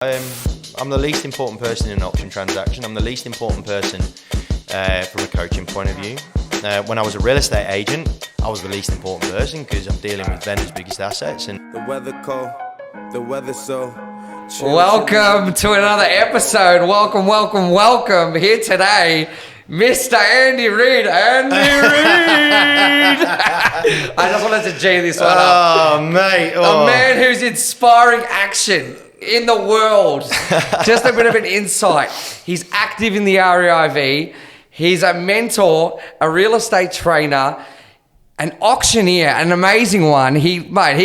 I'm the least important person in an auction transaction. I'm the least important person from a coaching point of view. When I was a real estate agent, I was the least important person because I'm dealing with vendors' biggest assets. And the weather cold, the weather so. Welcome to another episode. Welcome. Here today, Mr. Andy Reid. I just wanted to G this one up. Oh, mate. A man who's inspiring action in the world. Just a bit of an insight. He's active in the REIV. He's a mentor, a real estate trainer, an auctioneer, an amazing one. He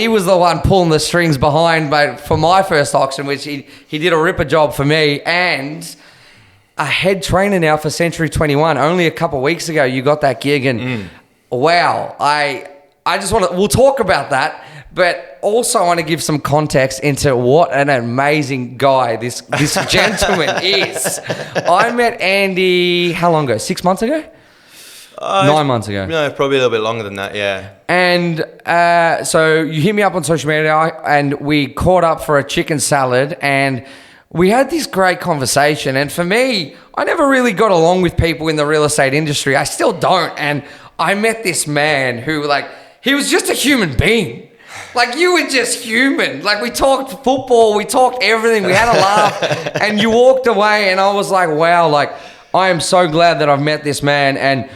was the one pulling the strings behind, for my first auction, which he did a ripper job for me, and a head trainer now for Century 21. Only a couple of weeks ago, you got that gig, and wow, I just we'll talk about that, but also I want to give some context into what an amazing guy this gentleman is. I met Andy, how long ago? 6 months ago? 9 months ago. No, probably a little bit longer than that, yeah. And so you hit me up on social media and we caught up for a chicken salad and we had this great conversation. And for me, I never really got along with people in the real estate industry. I still don't. And I met this man who, he was just a human being. Like, you were just human. Like, we talked football, we talked everything, we had a laugh, and you walked away, and I was like, wow, I am so glad that I've met this man. And,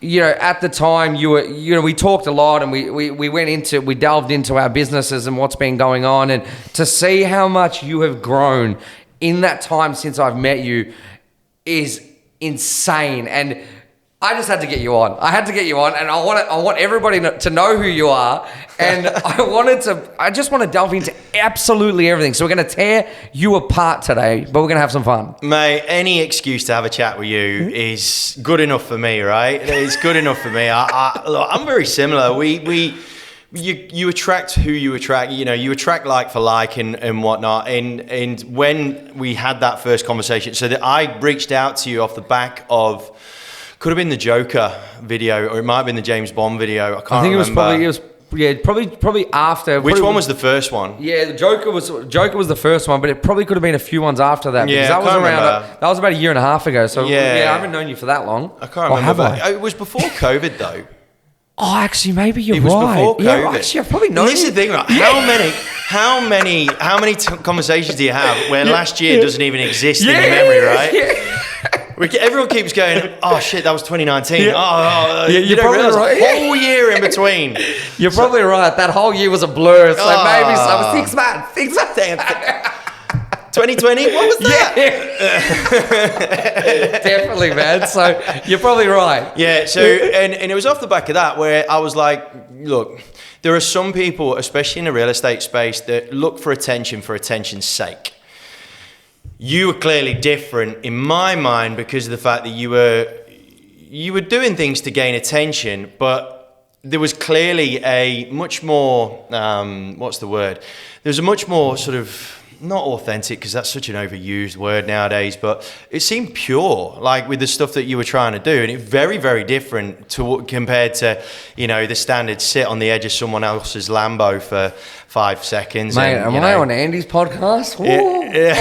at the time, we talked a lot, and we delved into our businesses and what's been going on, and to see how much you have grown in that time since I've met you is insane. And I just had to get you on. And I want everybody to know who you are. And I just want to delve into absolutely everything. So we're going to tear you apart today, but we're going to have some fun. Mate, any excuse to have a chat with you is good enough for me, right? It's good enough for me. I'm very similar. You attract who you attract. You attract like for like and whatnot. And when we had that first conversation, so that I reached out to you off the back of. Could have been the Joker video, or it might have been the James Bond video. I can't remember. Probably after. Which one was the first one? Yeah, the Joker was the first one, but it probably could have been a few ones after that. Yeah, that was about a year and a half ago. So yeah, I haven't known you for that long. I can't remember. It was before COVID though. Oh, actually, maybe you're right. It was before COVID. Yeah, actually, I've probably known you. This is the thing, right? How many conversations do you have where last year doesn't even exist in your memory, right? Yeah. Everyone keeps going, oh shit, that was 2019. Yeah. You don't realise a whole year in between. You're probably right. That whole year was a blur. So maybe so. 6 months. 2020? What was that? Yeah. Definitely, man. So you're probably right. Yeah. So and it was off the back of that where I was like, look, there are some people, especially in the real estate space, that look for attention for attention's sake. You were clearly different in my mind because of the fact that you were doing things to gain attention, but there was clearly a much more there's a much more sort of not authentic, because that's such an overused word nowadays, but it seemed pure, like with the stuff that you were trying to do, and it's very, very different compared to the standard sit on the edge of someone else's Lambo for 5 seconds. Mate, am I on Andy's podcast? Yeah.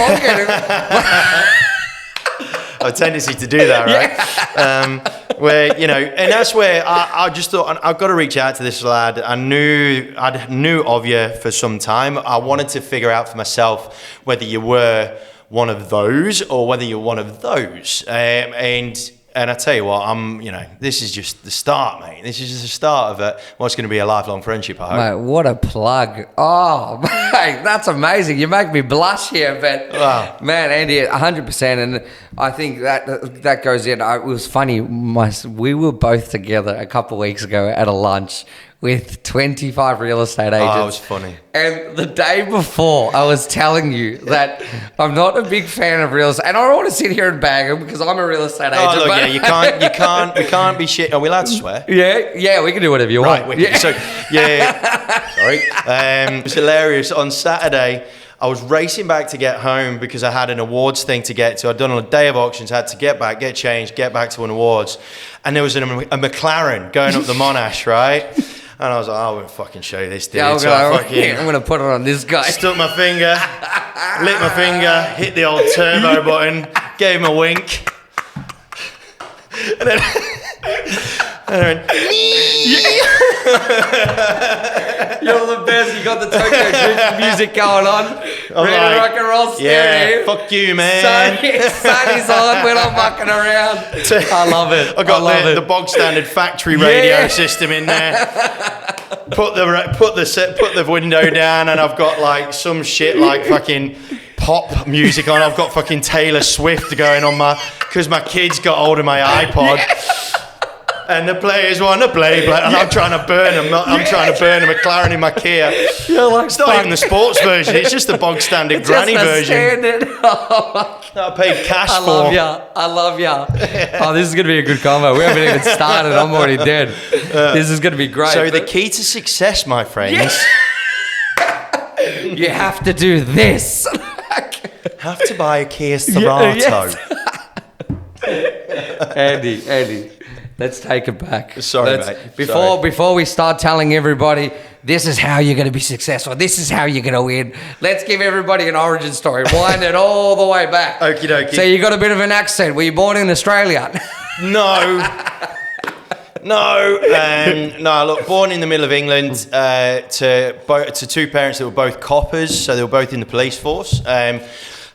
I have a tendency to do that, right? Yeah. And that's where I just thought, I've got to reach out to this lad. I knew of you for some time. I wanted to figure out for myself whether you were one of those or whether you're one of those. And I tell you what, this is just the start, mate. This is just the start of what's going to be a lifelong friendship, I hope. Mate, what a plug. Oh, mate, that's amazing. You make me blush here, but wow. Man, Andy, 100%. And I think that goes in. It was funny. We were both together a couple of weeks ago at a lunch with 25 real estate agents. Oh, it was funny. And the day before, I was telling you that I'm not a big fan of real estate. And I don't want to sit here and bag them because I'm a real estate agent. Oh, look, you can't be shit. Are we allowed to swear? Yeah, we can do whatever you want. Right, yeah. So, sorry. It was hilarious. On Saturday, I was racing back to get home because I had an awards thing to get to. I'd done a day of auctions, had to get back, get changed, get back to an awards. And there was a McLaren going up the Monash, right? And I was like, I won't fucking show you this, dude. Yeah, So I'm gonna put it on this guy. stuck my finger, lit my finger, hit the old turbo button, gave him a wink. And then I went, You're the best. You got the Tokyo Drift music going on. Ready to rock and roll stereo. Yeah, fuck you, man. Sunny's on. We're not mucking around. I love it. I got the bog standard factory radio system in there. Put the window down, and I've got like some shit like fucking pop music on. I've got fucking Taylor Swift going on because my kids got hold of my iPod. And the players want to play, and I'm trying to burn them. I'm trying to burn a McLaren in my Kia. It's not even the sports version. It's just the bog standard granny version. I paid cash for. I love ya. Oh, this is going to be a good combo. We haven't even started. I'm already dead. This is going to be great. So the key to success, my friends. You have to do this. Have to buy a Kia Cerato. Andy. Let's take it back. Sorry, mate. Before we start telling everybody, this is how you're going to be successful, this is how you're going to win, let's give everybody an origin story. Wind it all the way back. Okie dokie. So you got a bit of an accent. Were you born in Australia? No. No, look, born in the middle of England to two parents that were both coppers, so they were both in the police force.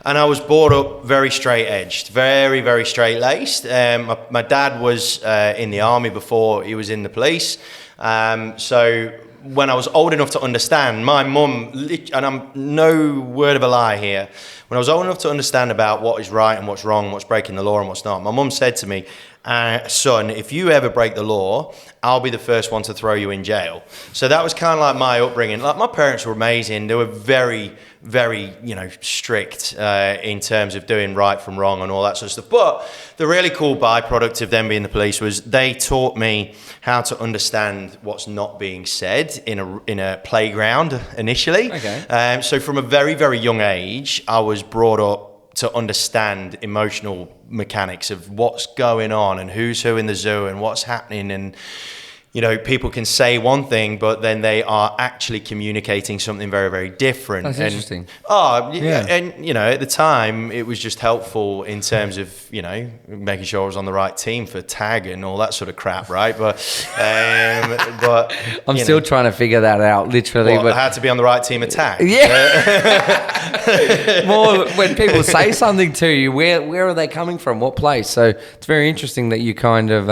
And I was brought up very straight-edged, very, very straight-laced. My dad was in the army before he was in the police. So when I was old enough to understand, my mum, and I'm no word of a lie here, when I was old enough to understand about what is right and what's wrong, what's breaking the law and what's not, my mum said to me, son, if you ever break the law, I'll be the first one to throw you in jail. So that was kind of like my upbringing. Like, my parents were amazing. They were very, very, strict in terms of doing right from wrong and all that sort of stuff. But the really cool byproduct of them being the police was they taught me how to understand what's not being said in a playground initially. Okay. So from a very, very young age, I was brought up to understand emotional mechanics of what's going on and who's who in the zoo and what's happening. And people can say one thing, but then they are actually communicating something very, very different. That's interesting. Yeah. And, at the time, it was just helpful in terms of, making sure I was on the right team for tag and all that sort of crap, right? But I'm still trying to figure that out, literally. But I had to be on the right team at tag. Yeah. More when people say something to you, where are they coming from? What place? So it's very interesting that you kind of...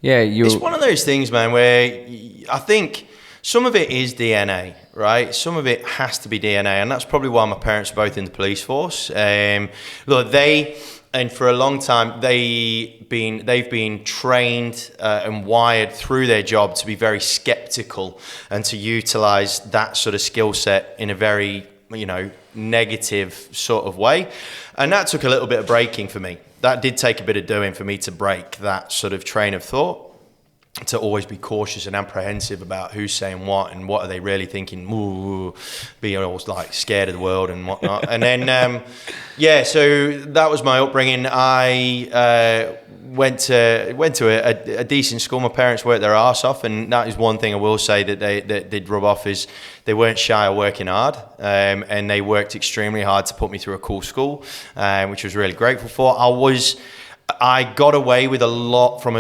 it's one of those things, man, where I think some of it is DNA, right? Some of it has to be DNA, and that's probably why my parents are both in the police force. Look, and for a long time, they've been trained and wired through their job to be very skeptical and to utilize that sort of skill set in a very, negative sort of way. And that took a little bit of breaking for me. That did take a bit of doing for me to break that sort of train of thought, to always be cautious and apprehensive about who's saying what and what are they really thinking, being always like scared of the world and whatnot. And then, so that was my upbringing. I went to a decent school. My parents worked their arse off, and that is one thing I will say that did rub off is they weren't shy of working hard, and they worked extremely hard to put me through a cool school, which I was really grateful for. I got away with a lot from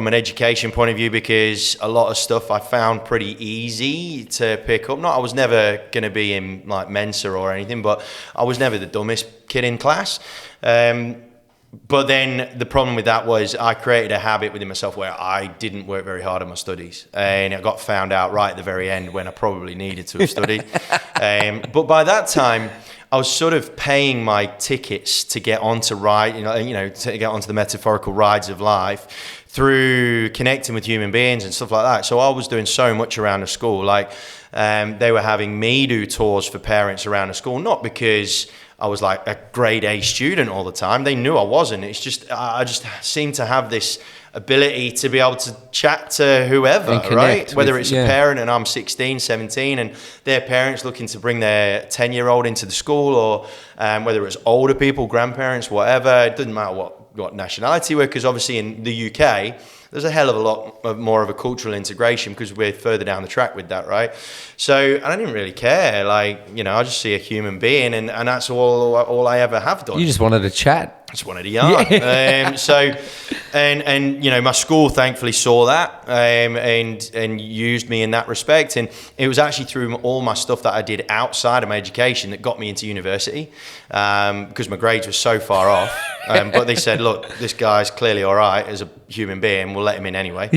an education point of view because a lot of stuff I found pretty easy to pick up. I was never going to be in like Mensa or anything, but I was never the dumbest kid in class. But then the problem with that was I created a habit within myself where I didn't work very hard at my studies, and I got found out right at the very end when I probably needed to have studied. But by that time, I was sort of paying my tickets to get onto to get onto the metaphorical rides of life through connecting with human beings and stuff like that. So I was doing so much around the school. Like they were having me do tours for parents around the school, not because I was like a grade A student all the time. They knew I wasn't. It's just, I just seemed to have this ability to be able to chat to whoever, right? Whether it's a parent and I'm 16, 17 and their parents looking to bring their 10-year-old into the school, or whether it's older people, grandparents, whatever, it doesn't matter what what nationality we're, because obviously in the UK, there's a hell of a lot more of a cultural integration because we're further down the track with that, right? So, and I didn't really care. Like, you know, I just see a human being, and that's all I ever have done. You just wanted to chat. I just wanted a yarn. And you know, my school thankfully saw that and used me in that respect. And it was actually through all my stuff that I did outside of my education that got me into university, because my grades were so far off. But they said, look, this guy's clearly all right as a human being. We'll let him in anyway.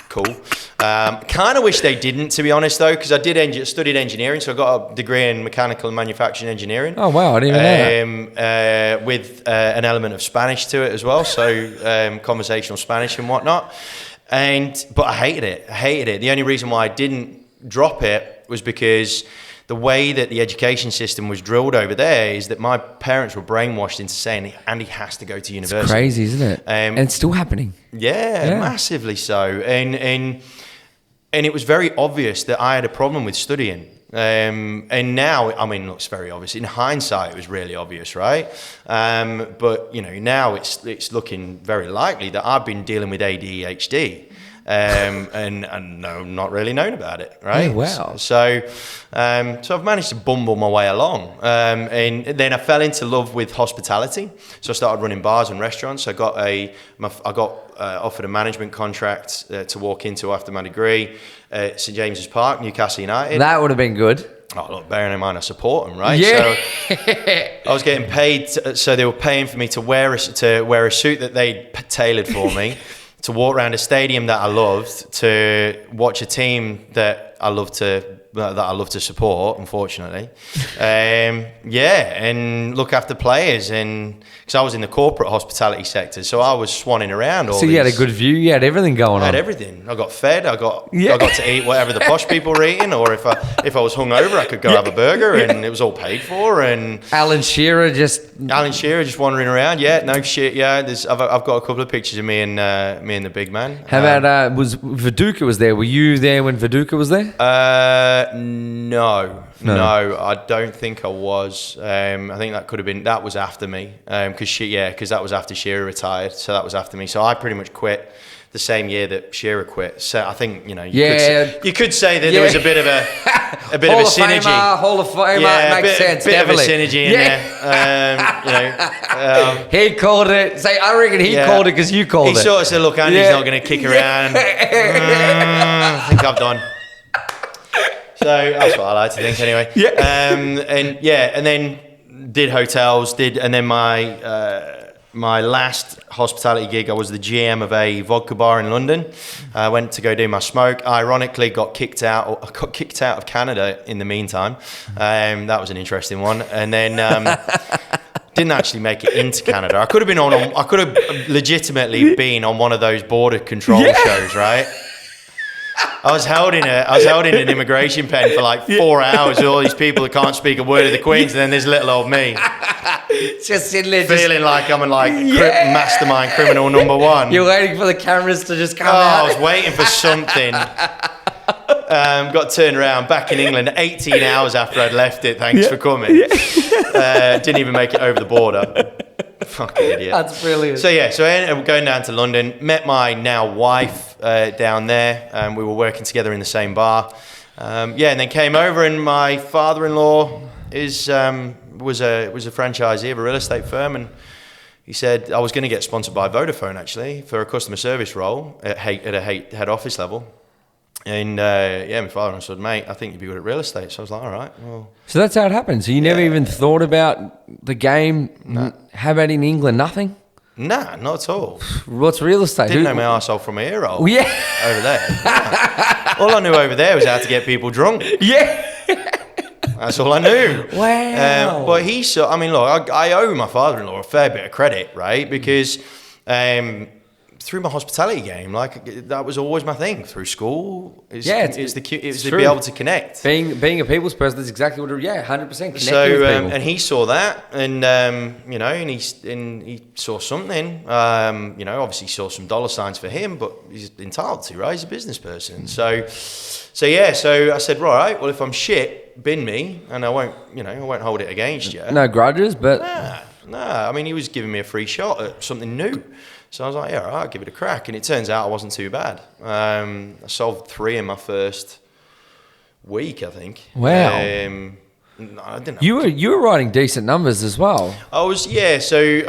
Cool. Kind of wish they didn't, to be honest, though, because I studied engineering, so I got a degree in mechanical and manufacturing engineering. Oh wow, I didn't even know that. With an element of Spanish to it as well, so conversational Spanish and whatnot. But I hated it. The only reason why I didn't drop it was because the way that the education system was drilled over there is that my parents were brainwashed into saying Andy has to go to university. It's crazy, isn't it? And it's still happening. Yeah, massively so. And it was very obvious that I had a problem with studying. And now, I mean, look, it's very obvious. In hindsight, it was really obvious, right? But you know, now it's looking very likely that I've been dealing with ADHD. And no, not really known about it, right? Oh, wow. So I've managed to bumble my way along, and then I fell into love with hospitality. So I started running bars and restaurants. I got offered a management contract to walk into after my degree at St James's Park, Newcastle United. That would have been good. Oh, look, bearing in mind I support them, right? Yeah. So I was getting paid, so they were paying for me to wear a suit that they'd tailored for me. To walk around a stadium that I loved, to watch a team that I love to support, unfortunately. And look after players, and because I was in the corporate hospitality sector, so I was swanning around. So you had a good view. You had everything going on. I had everything. I got fed. I got to eat whatever the posh people were eating, or if I was hungover, I could go have a burger, and it was all paid for. And Alan Shearer just wandering around. Yeah, no shit. Yeah, I've got a couple of pictures of me and the big man. How about was Viduka was there? Were you there when Viduka was there? No, I don't think I was. I think that was after me. Because that was after Shearer retired, so that was after me. So I pretty much quit the same year that Shearer quit. So I think, you know, you could say that there was a bit of a synergy. Hall of Famer, makes sense. Bit definitely. of a synergy in there. He called it. I reckon he called it because you called it. He sort of said, "Look, Andy's not going to kick around." I think I'm done. So that's what I like to think, anyway. And then did hotels, and then my last hospitality gig, I was the GM of a vodka bar in London. I went to go do my smoke. Ironically, got kicked out of Canada in the meantime. That was an interesting one. And then didn't actually make it into Canada. I could have legitimately been on one of those border control shows, right? I was held in an immigration pen for like 4 hours with all these people that can't speak a word of the Queen's, and then there's little old me. Just sitting there, feeling like I'm mastermind criminal number one. You're waiting for the cameras to just come out. I was waiting for something. Got turned around back in England 18 hours after I'd left it. Thanks for coming. Didn't even make it over the border. Fucking idiot. That's brilliant. So I ended up going down to London, met my now wife down there, and we were working together in the same bar. And then came over, and my father-in-law was a franchisee of a real estate firm, and he said I was going to get sponsored by Vodafone actually for a customer service role at a head office level. And my father said, "Mate, I think you'd be good at real estate." So I was like, "All right, well." So that's how it happened. So you never even thought about the game? No. How about in England? Nothing? Nah, not at all. What's real estate? Didn't know my arsehole from my ear hole. Yeah. Over there. Nah. All I knew over there was how to get people drunk. Yeah. That's all I knew. Wow. But I owe my father-in-law a fair bit of credit, right? Because through my hospitality game, that was always my thing through school. It was to be able to connect. Being a people's person, that's exactly what. 100% connecting with people. And he saw that, and he saw something. Obviously saw some dollar signs for him, but he's entitled to, right? He's a business person. So I said, right, well, if I'm shit, bin me, and I won't hold it against you. No grudges, but Nah, I mean, he was giving me a free shot at something new. So I was like, yeah, all right, I'll give it a crack. And it turns out I wasn't too bad. I solved 3 in my first week, I think. Wow. No, I didn't. You were writing decent numbers as well. I was I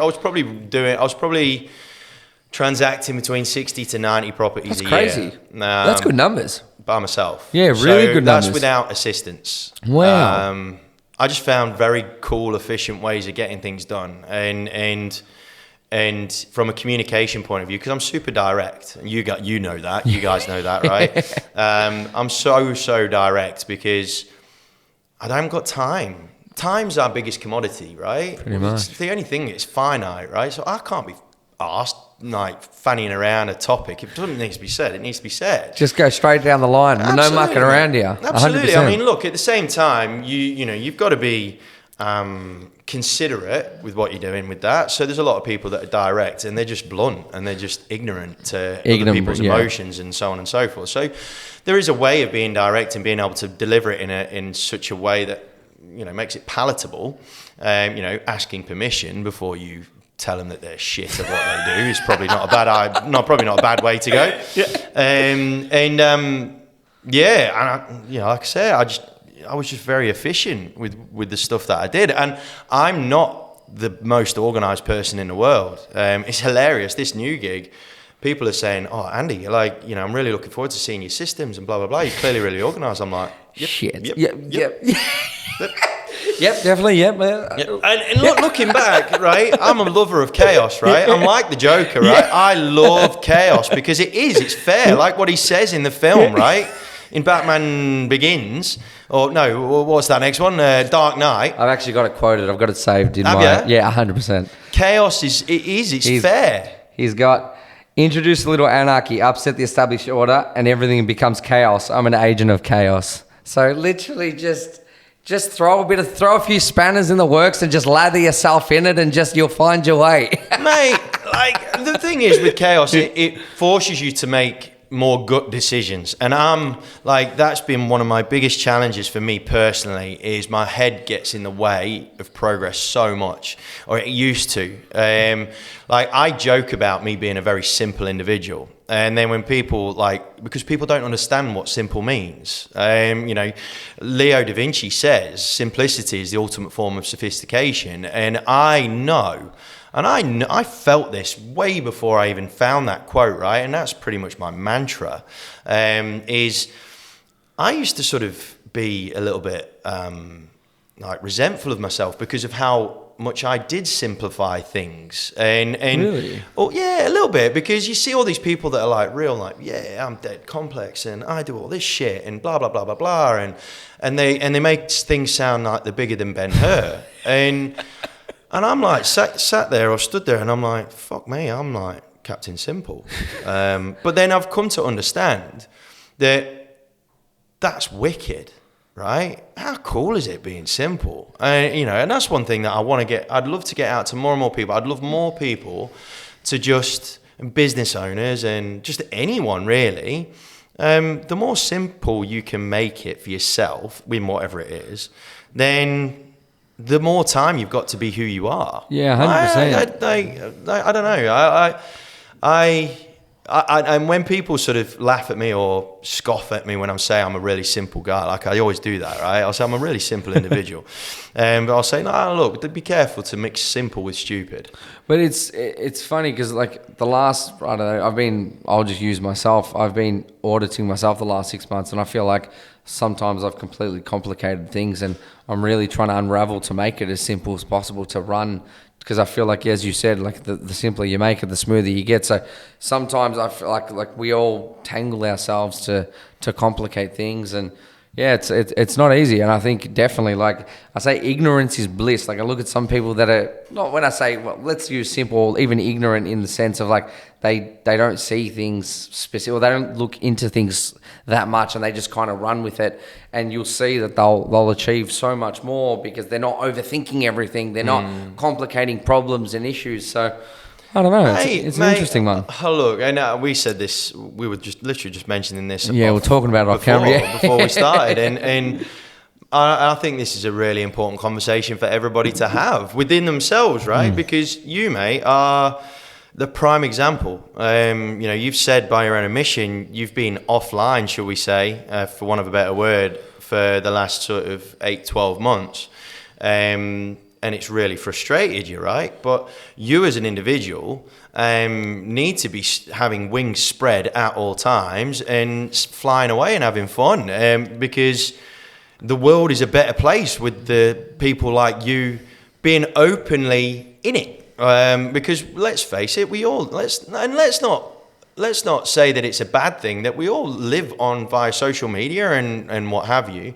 was probably transacting between 60 to 90 properties That's a crazy. year. That's good numbers. By myself. Yeah, really good numbers. That's without assistance. Wow. I just found very cool, efficient ways of getting things done, and from a communication point of view, because I'm super direct, and you know that, you guys know that, right? I'm so direct because I haven't got time. Time's our biggest commodity, right? Pretty much. It's the only thing that's finite, right? So I can't be asked like fannying around a topic. If it doesn't need to be said, it needs to be said. Just go straight down the line. No mucking around here. Absolutely. 100%. I mean, look, at the same time, you've got to be considerate with what you're doing with that. So there's a lot of people that are direct and they're just blunt and they're just ignorant to other people's emotions and so on and so forth. So there is a way of being direct and being able to deliver it in such a way that makes it palatable. Asking permission before you tell them that they're shit at what they do is probably not a bad way to go. Like I say, I was just very efficient with the stuff that I did, and I'm not the most organised person in the world. It's hilarious. This new gig, people are saying, "Oh, Andy, I'm really looking forward to seeing your systems and blah blah blah. You're clearly really organised." I'm like, "Shit, yep." Yep, definitely, yep. And looking back, right, I'm a lover of chaos, right? I'm like the Joker, right? I love chaos because it's fair, like what he says in the film, right? In Batman Begins, or no, what's that next one? Dark Knight. I've actually got it quoted. I've got it saved in Have my... you? Yeah, 100%. Chaos it's fair. He's got... Introduce a little anarchy, upset the established order, and everything becomes chaos. I'm an agent of chaos. So literally just throw a few spanners in the works and just lather yourself in it and you'll find your way. Mate, the thing is with chaos, it forces you to make more gut decisions. And that's been one of my biggest challenges for me personally, is my head gets in the way of progress so much, or it used to. I joke about me being a very simple individual. And then when people because people don't understand what simple means. Leo da Vinci says simplicity is the ultimate form of sophistication. And I know, and I felt this way before I even found that quote, right? And that's pretty much my mantra, is I used to sort of be a little bit resentful of myself because of how much I did simplify things. And really? Oh yeah, a little bit, because you see all these people that are I'm dead complex and I do all this shit and blah blah blah blah blah, and they make things sound like they're bigger than Ben-Hur. and I'm like sat there or stood there and I'm like, fuck me, I'm like Captain Simple. But then I've come to understand that that's wicked. Right? How cool is it being simple? And that's one thing that I'd love to get out to more and more people. I'd love more people to just, business owners and just anyone really, the more simple you can make it for yourself, in whatever it is, then the more time you've got to be who you are. Yeah, 100%. I don't know. And when people sort of laugh at me or scoff at me when I'm saying I'm a really simple guy, like I always do that, right? I'll say I'm a really simple individual. But I'll say, no, look, be careful to mix simple with stupid. But it's funny because the last, I don't know, I'll just use myself. I've been auditing myself the last 6 months, and I feel like sometimes I've completely complicated things, and I'm really trying to unravel to make it as simple as possible to run. Because I feel like, as you said, the simpler you make it, the smoother you get. So sometimes I feel like we all tangle ourselves to complicate things, and yeah, it's not easy. And I think definitely, like I say, ignorance is bliss. Like I look at some people that are not, when I say, well, let's use simple, even ignorant in the sense of like they don't see things specific, or they don't look into things that much, and they just kind of run with it. And you'll see that they'll achieve so much more because they're not overthinking everything. They're not complicating problems and issues. So I don't know. It's an interesting one. Oh, look, and we said this. We were just literally just mentioning this. Yeah, we're talking about it off camera before we started, and I think this is a really important conversation for everybody to have within themselves, right? Because you, mate, are the prime example. You've said by your own admission, you've been offline, shall we say, for want of a better word, for the last sort of 8-12 months. And it's really frustrated you, right? But you as an individual need to be having wings spread at all times and flying away and having fun, because the world is a better place with the people like you being openly in it. Because let's face it, let's not say that it's a bad thing that we all live on via social media and what have you.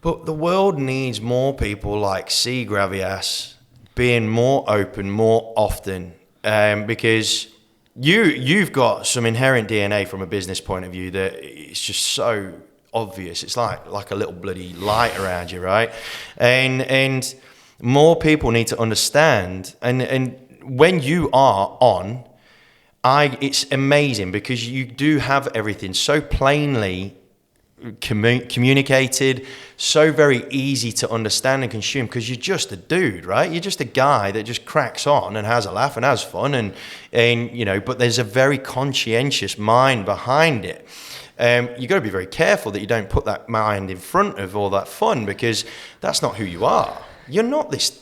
But the world needs more people like C. Gravias being more open more often, because you've got some inherent DNA from a business point of view that it's just so obvious. It's like a little bloody light around you, right? And more people need to understand. And when you are on, it's amazing because you do have everything so plainly communicated, so very easy to understand and consume, because you're just a dude, right? You're just a guy that just cracks on and has a laugh and has fun, and but there's a very conscientious mind behind it. You got to be very careful that you don't put that mind in front of all that fun, because that's not who you are. You're not this,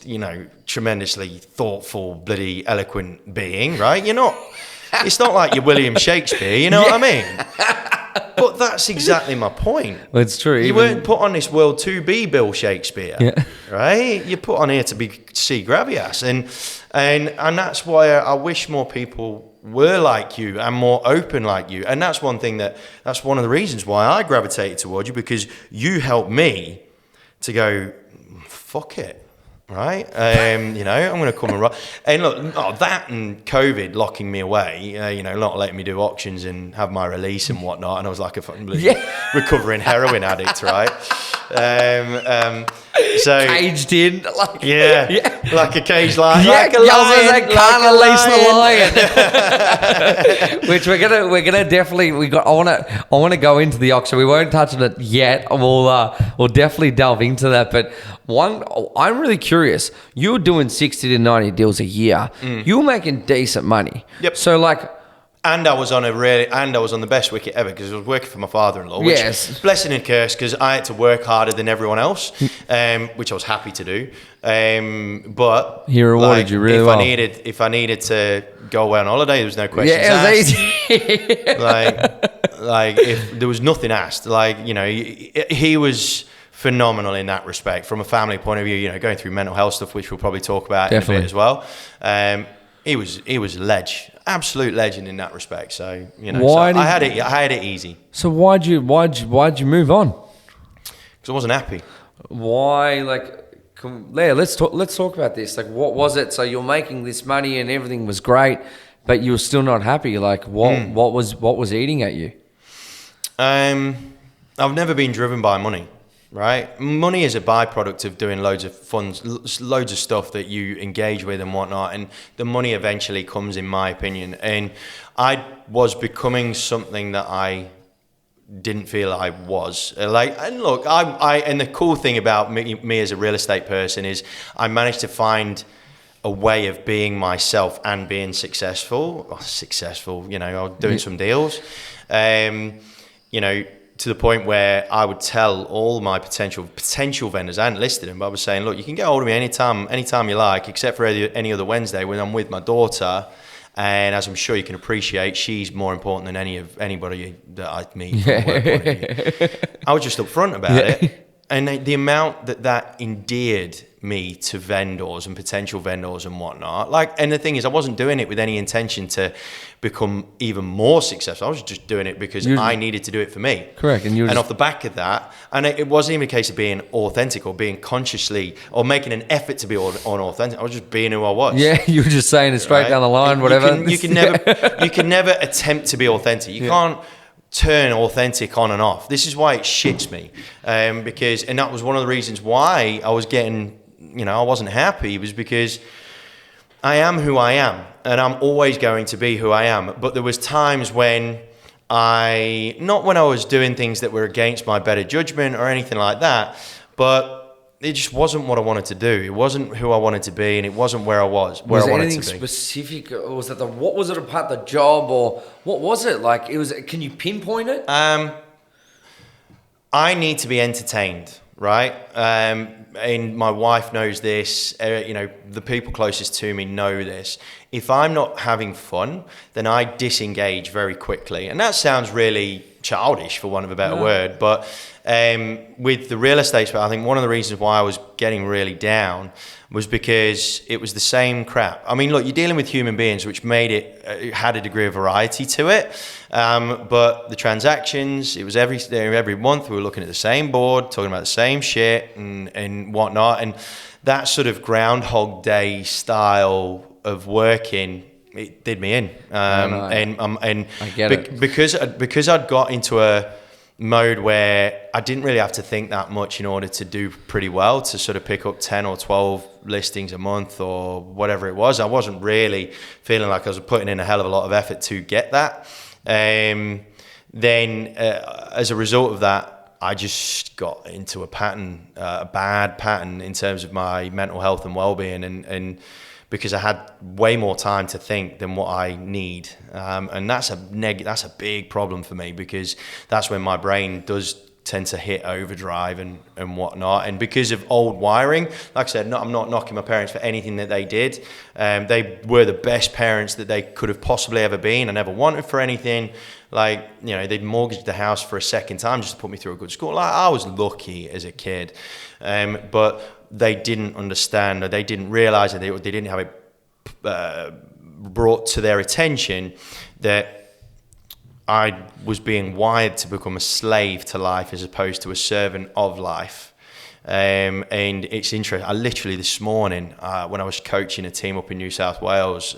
tremendously thoughtful, bloody eloquent being, right? You're not. It's not like you're William Shakespeare, you know what I mean? But that's exactly my point. Well, it's true. You weren't put on this world to be Bill Shakespeare, right? You're put on here to be C. Gravias, and that's why I wish more people were like you and more open like you. And that's one of the reasons why I gravitated towards you, because you helped me to go, fuck it. Right, I'm going to come and rock. And look, that and COVID locking me away, not letting me do auctions and have my release and whatnot. And I was like a fucking recovering heroin addict, right? So caged in, like like a cage lion, like a lion, can't release the lion. Which we're gonna definitely I want to go into the auction. We won't touch on it yet. We'll definitely delve into that. But I'm really curious. You were doing 60 to 90 deals a year. You were making decent money. Yep. So And I was on the best wicket ever, because I was working for my father-in-law, which is blessing and curse, because I had to work harder than everyone else, which I was happy to do. But he rewarded you really well. If I needed to go away on holiday, there was no questions asked. Yeah, it was easy. If there was nothing asked, he was phenomenal in that respect from a family point of view. Going through mental health stuff, which we'll probably talk about in a bit as well. He was a ledge, absolute legend in that respect. So I had it easy. So why'd you move on? Because I wasn't happy. Why? Let's talk about this. What was it? So you're making this money and everything was great, but you were still not happy. What was eating at you? I've never been driven by money. Right, money is a byproduct of doing loads of fun, loads of stuff that you engage with and whatnot, and the money eventually comes, in my opinion. And I was becoming something that I didn't feel I was. And look, and the cool thing about me as a real estate person is I managed to find a way of being myself and being successful. I was doing some deals. To the point where I would tell all my potential vendors, I hadn't listed them, but I was saying, look, you can get hold of me anytime you like, except for any other Wednesday when I'm with my daughter. And as I'm sure you can appreciate, she's more important than anybody that I meet. From a work point of view. I was just upfront about it. And the amount that endeared me to vendors and potential vendors and whatnot. And the thing is, I wasn't doing it with any intention to become even more successful. I was just doing it because I needed to do it for me. Correct. And off the back of that, and it wasn't even a case of being authentic or being consciously or making an effort to be unauthentic. I was just being who I was. Yeah, you were just saying it straight down the line, whatever. You can never attempt to be authentic. You can't turn authentic on and off. This is why it shits me, because that was one of the reasons why I was getting, I wasn't happy, was because I am who I am, and I'm always going to be who I am. But there was times when not when I was doing things that were against my better judgment or anything like that, but it just wasn't what I wanted to do. It wasn't who I wanted to be, and it wasn't where I was Was I there wanted anything to be. specific, or was it what was it about the job, or what was it like? It was. Can you pinpoint it? I need to be entertained, right? And my wife knows this. The people closest to me know this. If I'm not having fun, then I disengage very quickly. And that sounds really childish, for want of a better word. But with the real estate, I think one of the reasons why I was getting really down was because it was the same crap. I mean, look, you're dealing with human beings, which made it had a degree of variety to it. But the transactions, it was every month we were looking at the same board, talking about the same shit and whatnot. And that sort of Groundhog Day style of working, it did me in. And I get it. Because I'd got into a mode where I didn't really have to think that much in order to do pretty well, to sort of pick up 10 or 12 listings a month or whatever it was. I wasn't really feeling like I was putting in a hell of a lot of effort to get that. Then as a result of that, I just got into a bad pattern in terms of my mental health and well-being, and because I had way more time to think than what I need. And that's a big problem for me, because that's when my brain does tend to hit overdrive and whatnot. And because of old wiring, like I said, I'm not knocking my parents for anything that they did. They were the best parents that they could have possibly ever been. I never wanted for anything. They'd mortgaged the house for a second time just to put me through a good school. I was lucky as a kid. But they didn't understand, or they didn't realize, or they didn't have it brought to their attention that I was being wired to become a slave to life as opposed to a servant of life. And it's interesting. I literally this morning, when I was coaching a team up in New South Wales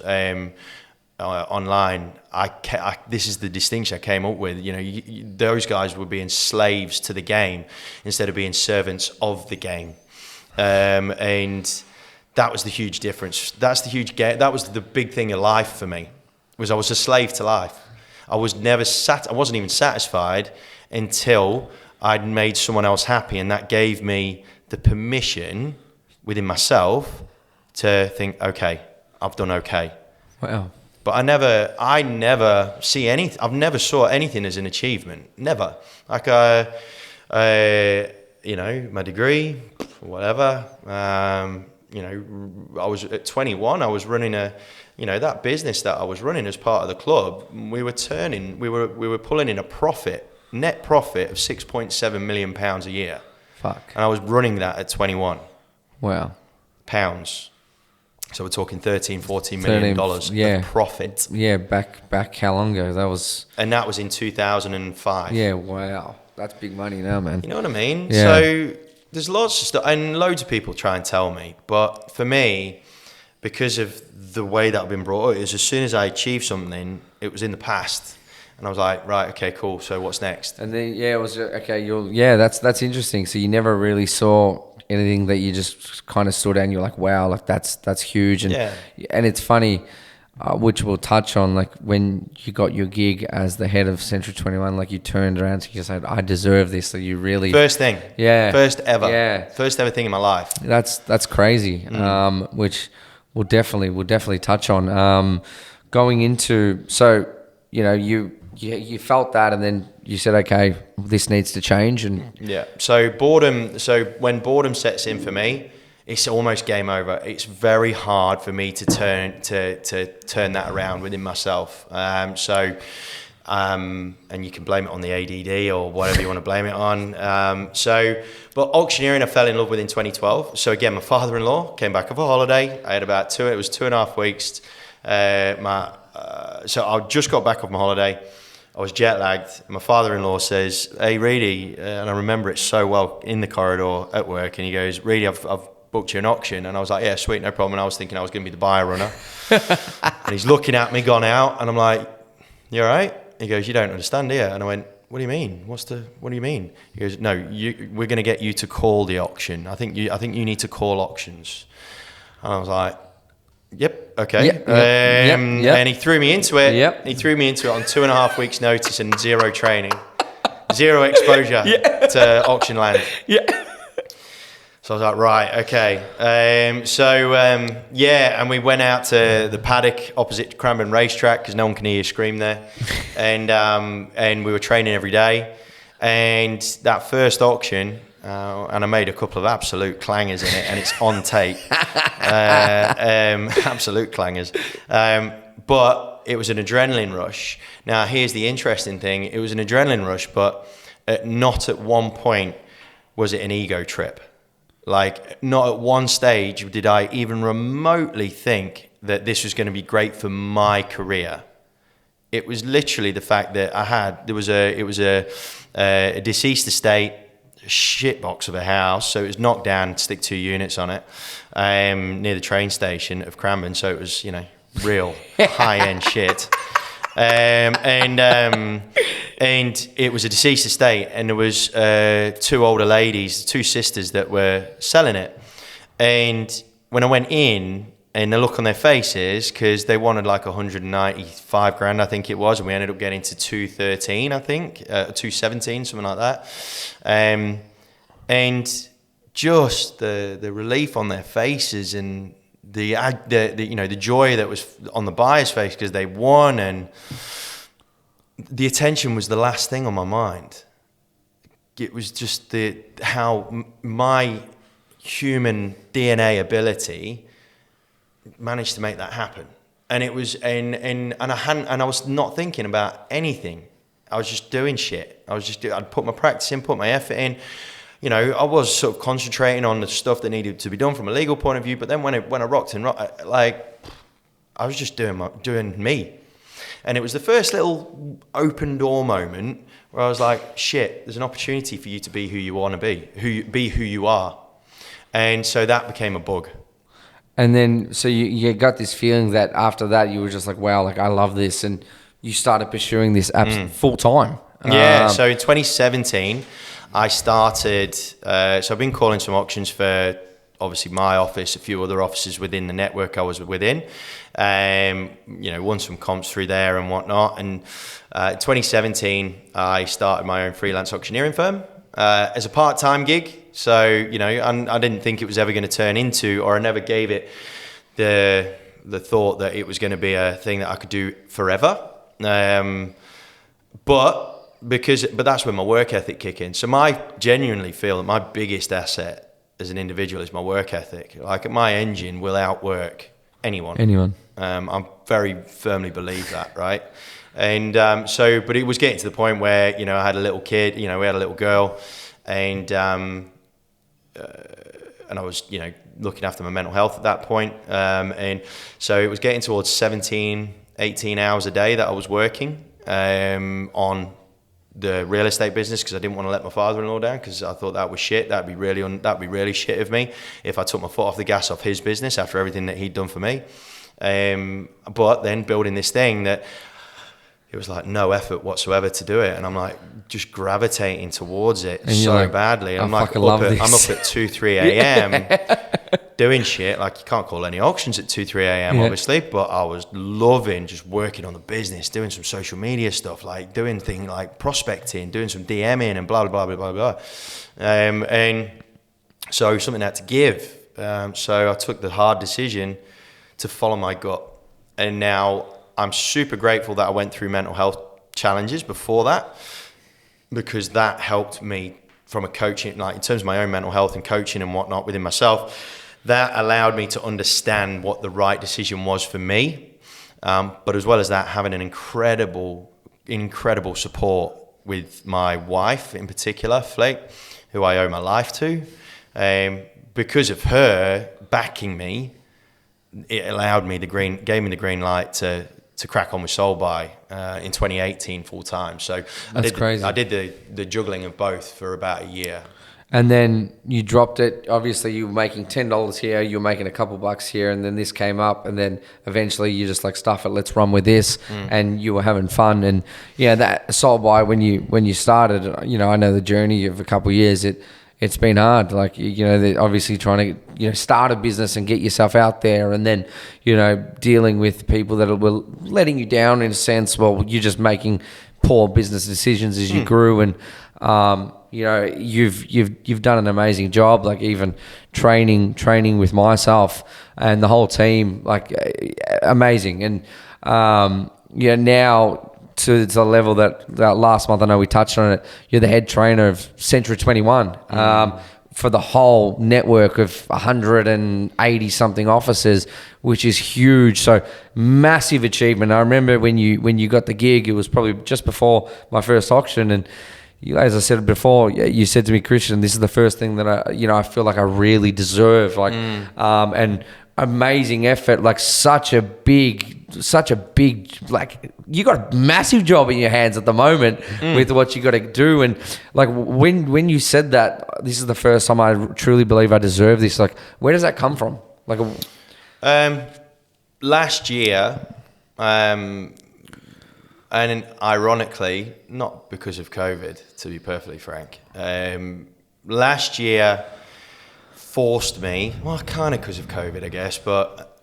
online, this is the distinction I came up with. Those guys were being slaves to the game instead of being servants of the game. And that was the huge difference. That was the big thing in life for me, was I was a slave to life. I wasn't even satisfied until I'd made someone else happy, and that gave me the permission within myself to think, okay, I've done okay. Wow. But I never see anything. I've never saw anything as an achievement. Never. Like my degree, whatever. I was at 21. I was running that business that I was running as part of the club. We were pulling in a net profit of £6.7 million a year. Fuck. And I was running that at 21. Wow. Pounds. So we're talking $13-14 million of profit. Yeah, back how long ago? And that was in 2005. Yeah, wow. That's big money now, man. You know what I mean? Yeah. So there's lots of stuff, and loads of people try and tell me. But for me, because of the way that I've been brought up, is as soon as I achieved something, it was in the past. And I was like, right, okay, cool. So what's next? And then, it was, okay, that's interesting. So you never really saw anything that you just kind of stood out and you're like, wow, like that's huge. And it's funny, which we'll touch on, like when you got your gig as the head of Central 21, like you turned around to you said, I deserve this. So you really first thing, first ever thing in my life. That's crazy. Which we'll definitely touch on. Going into, so you felt that, and then you said, okay, this needs to change. And so when boredom sets in for me, it's almost game over. It's very hard for me to turn that around within myself. And you can blame it on the ADD or whatever you want to blame it on. But auctioneering I fell in love with in 2012. So again, my father-in-law came back off a holiday. I had it was 2.5 weeks. So I just got back off my holiday. I was jet lagged. My father-in-law says, "Hey, Reedy," and I remember it so well, in the corridor at work, and he goes, "Reedy, I've booked you an auction." And I was like, "Yeah, sweet, no problem." And I was thinking I was going to be the buyer runner. And he's looking at me, gone out, and I'm like, "You all right?" He goes, "You don't understand, do you?" And I went, "What do you mean? What do you mean?" He goes, "No, we're going to get you to call the auction. I think you need to call auctions." And I was like, "Yep, okay." Yep. And he threw me into it. Yep. He threw me into it on 2.5 weeks' notice and zero training, zero exposure to auction land. Yeah. So I was like, right, okay. And we went out to the paddock opposite Cranbourne racetrack because no one can hear you scream there. And we were training every day. And that first auction, and I made a couple of absolute clangers in it, and it's on tape. Absolute clangers. But it was an adrenaline rush. Now, here's the interesting thing. It was an adrenaline rush, but not at one point was it an ego trip. Like, not at one stage did I even remotely think that this was going to be great for my career. It was literally the fact that it was a deceased estate, a shitbox of a house. So it was knocked down, stick 2 units on it, near the train station of Cranbourne. So it was, real high-end shit. And it was a deceased estate, and there was 2 older ladies, 2 sisters that were selling it. And when I went in, and the look on their faces, because they wanted like 195 grand, I think it was, and we ended up getting to 213, I think, 217, something like that. And just the relief on their faces, and the joy that was on the buyer's face because they won, and the attention was the last thing on my mind. It was just how my human DNA ability managed to make that happen. And it was and I was not thinking about anything. I was just doing shit. I'd put my practice in, put my effort in. I was sort of concentrating on the stuff that needed to be done from a legal point of view. But then when I rocked, I was just doing me. And it was the first little open door moment where I was like, shit, there's an opportunity for you to be who you want to be, who you are. And so that became a bug. And then, so you got this feeling that after that, you were just like, wow, like I love this. And you started pursuing this full time. Yeah. So in 2017, I started, so I've been calling some auctions for obviously my office, a few other offices within the network I was within. Won some comps through there and whatnot. And in 2017, I started my own freelance auctioneering firm as a part-time gig. So, I didn't think it was ever going to turn into, or I never gave it the thought that it was going to be a thing that I could do forever. But that's where my work ethic kicked in. So I genuinely feel that my biggest asset as an individual is my work ethic. Like, my engine will outwork anyone. I very firmly believe that, right? And but it was getting to the point where, I had a little kid, we had a little girl, and I was, looking after my mental health at that point. And so it was getting towards 17, 18 hours a day that I was working on the real estate business, because I didn't want to let my father-in-law down, because I thought that was shit. That'd be really shit of me if I took my foot off the gas off his business after everything that he'd done for me. But then building this thing that it was like no effort whatsoever to do it, and I'm like just gravitating towards it so badly. I'm like, I'm up at 2, 3 a.m. doing shit. Like, you can't call any auctions at 2, 3 a.m. obviously, but I was loving just working on the business, doing some social media stuff, like doing things like prospecting, doing some DMing and blah, blah, blah, blah, blah. And so something had to give. So I took the hard decision to follow my gut. And now I'm super grateful that I went through mental health challenges before that, because that helped me from a coaching, like in terms of my own mental health and coaching and whatnot within myself. That allowed me to understand what the right decision was for me. But as well as that, having an incredible support with my wife in particular, Flake, who I owe my life to. Because of her backing me, it allowed me gave me the green light to crack on with Soul Buy in 2018 full time. So that's crazy. I did the juggling of both for about a year. And then you dropped it. Obviously, you were making $10 here. You were making a couple bucks here, and then this came up, and then eventually you just like, stuff it. Let's run with this, and you were having fun. And that Soul Buy, when you started, I know the journey of a couple of years. It's been hard. Like, obviously trying to start a business and get yourself out there, and then dealing with people that were letting you down in a sense. Well, you're just making poor business decisions as you grew, and You've done an amazing job, like even training with myself and the whole team, like amazing. And now to the level that last month, I know we touched on it, you're the head trainer of Century 21 for the whole network of 180 something offices, which is huge. So massive achievement. I remember when you got the gig, it was probably just before my first auction, and as I said before, you said to me, Christian, this is the first thing that I feel like I really deserve, and amazing effort, like such a big, like you got a massive job in your hands at the moment with what you got to do. And like when you said that, this is the first time I truly believe I deserve this. Like, where does that come from? Like, last year, and ironically, not because of COVID, to be perfectly frank, last year forced me, well, kind of because of COVID, I guess, but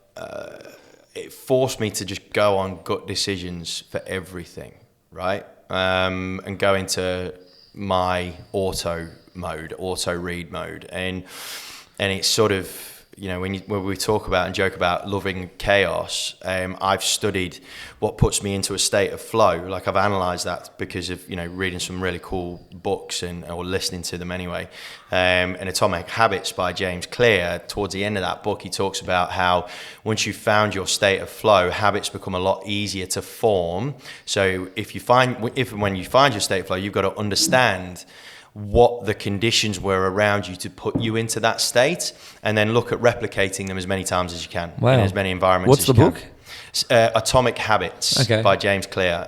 it forced me to just go on gut decisions for everything, right? And go into my auto read mode. And it's sort of, when we talk about and joke about loving chaos, I've studied what puts me into a state of flow. Like I've analysed that because of reading some really cool books or listening to them anyway. And Atomic Habits by James Clear. Towards the end of that book, he talks about how once you've found your state of flow, habits become a lot easier to form. So when you find your state of flow, you've got to understand what the conditions were around you to put you into that state, and then look at replicating them as many times as you can in as many environments. What's the book? Atomic Habits by James Clear.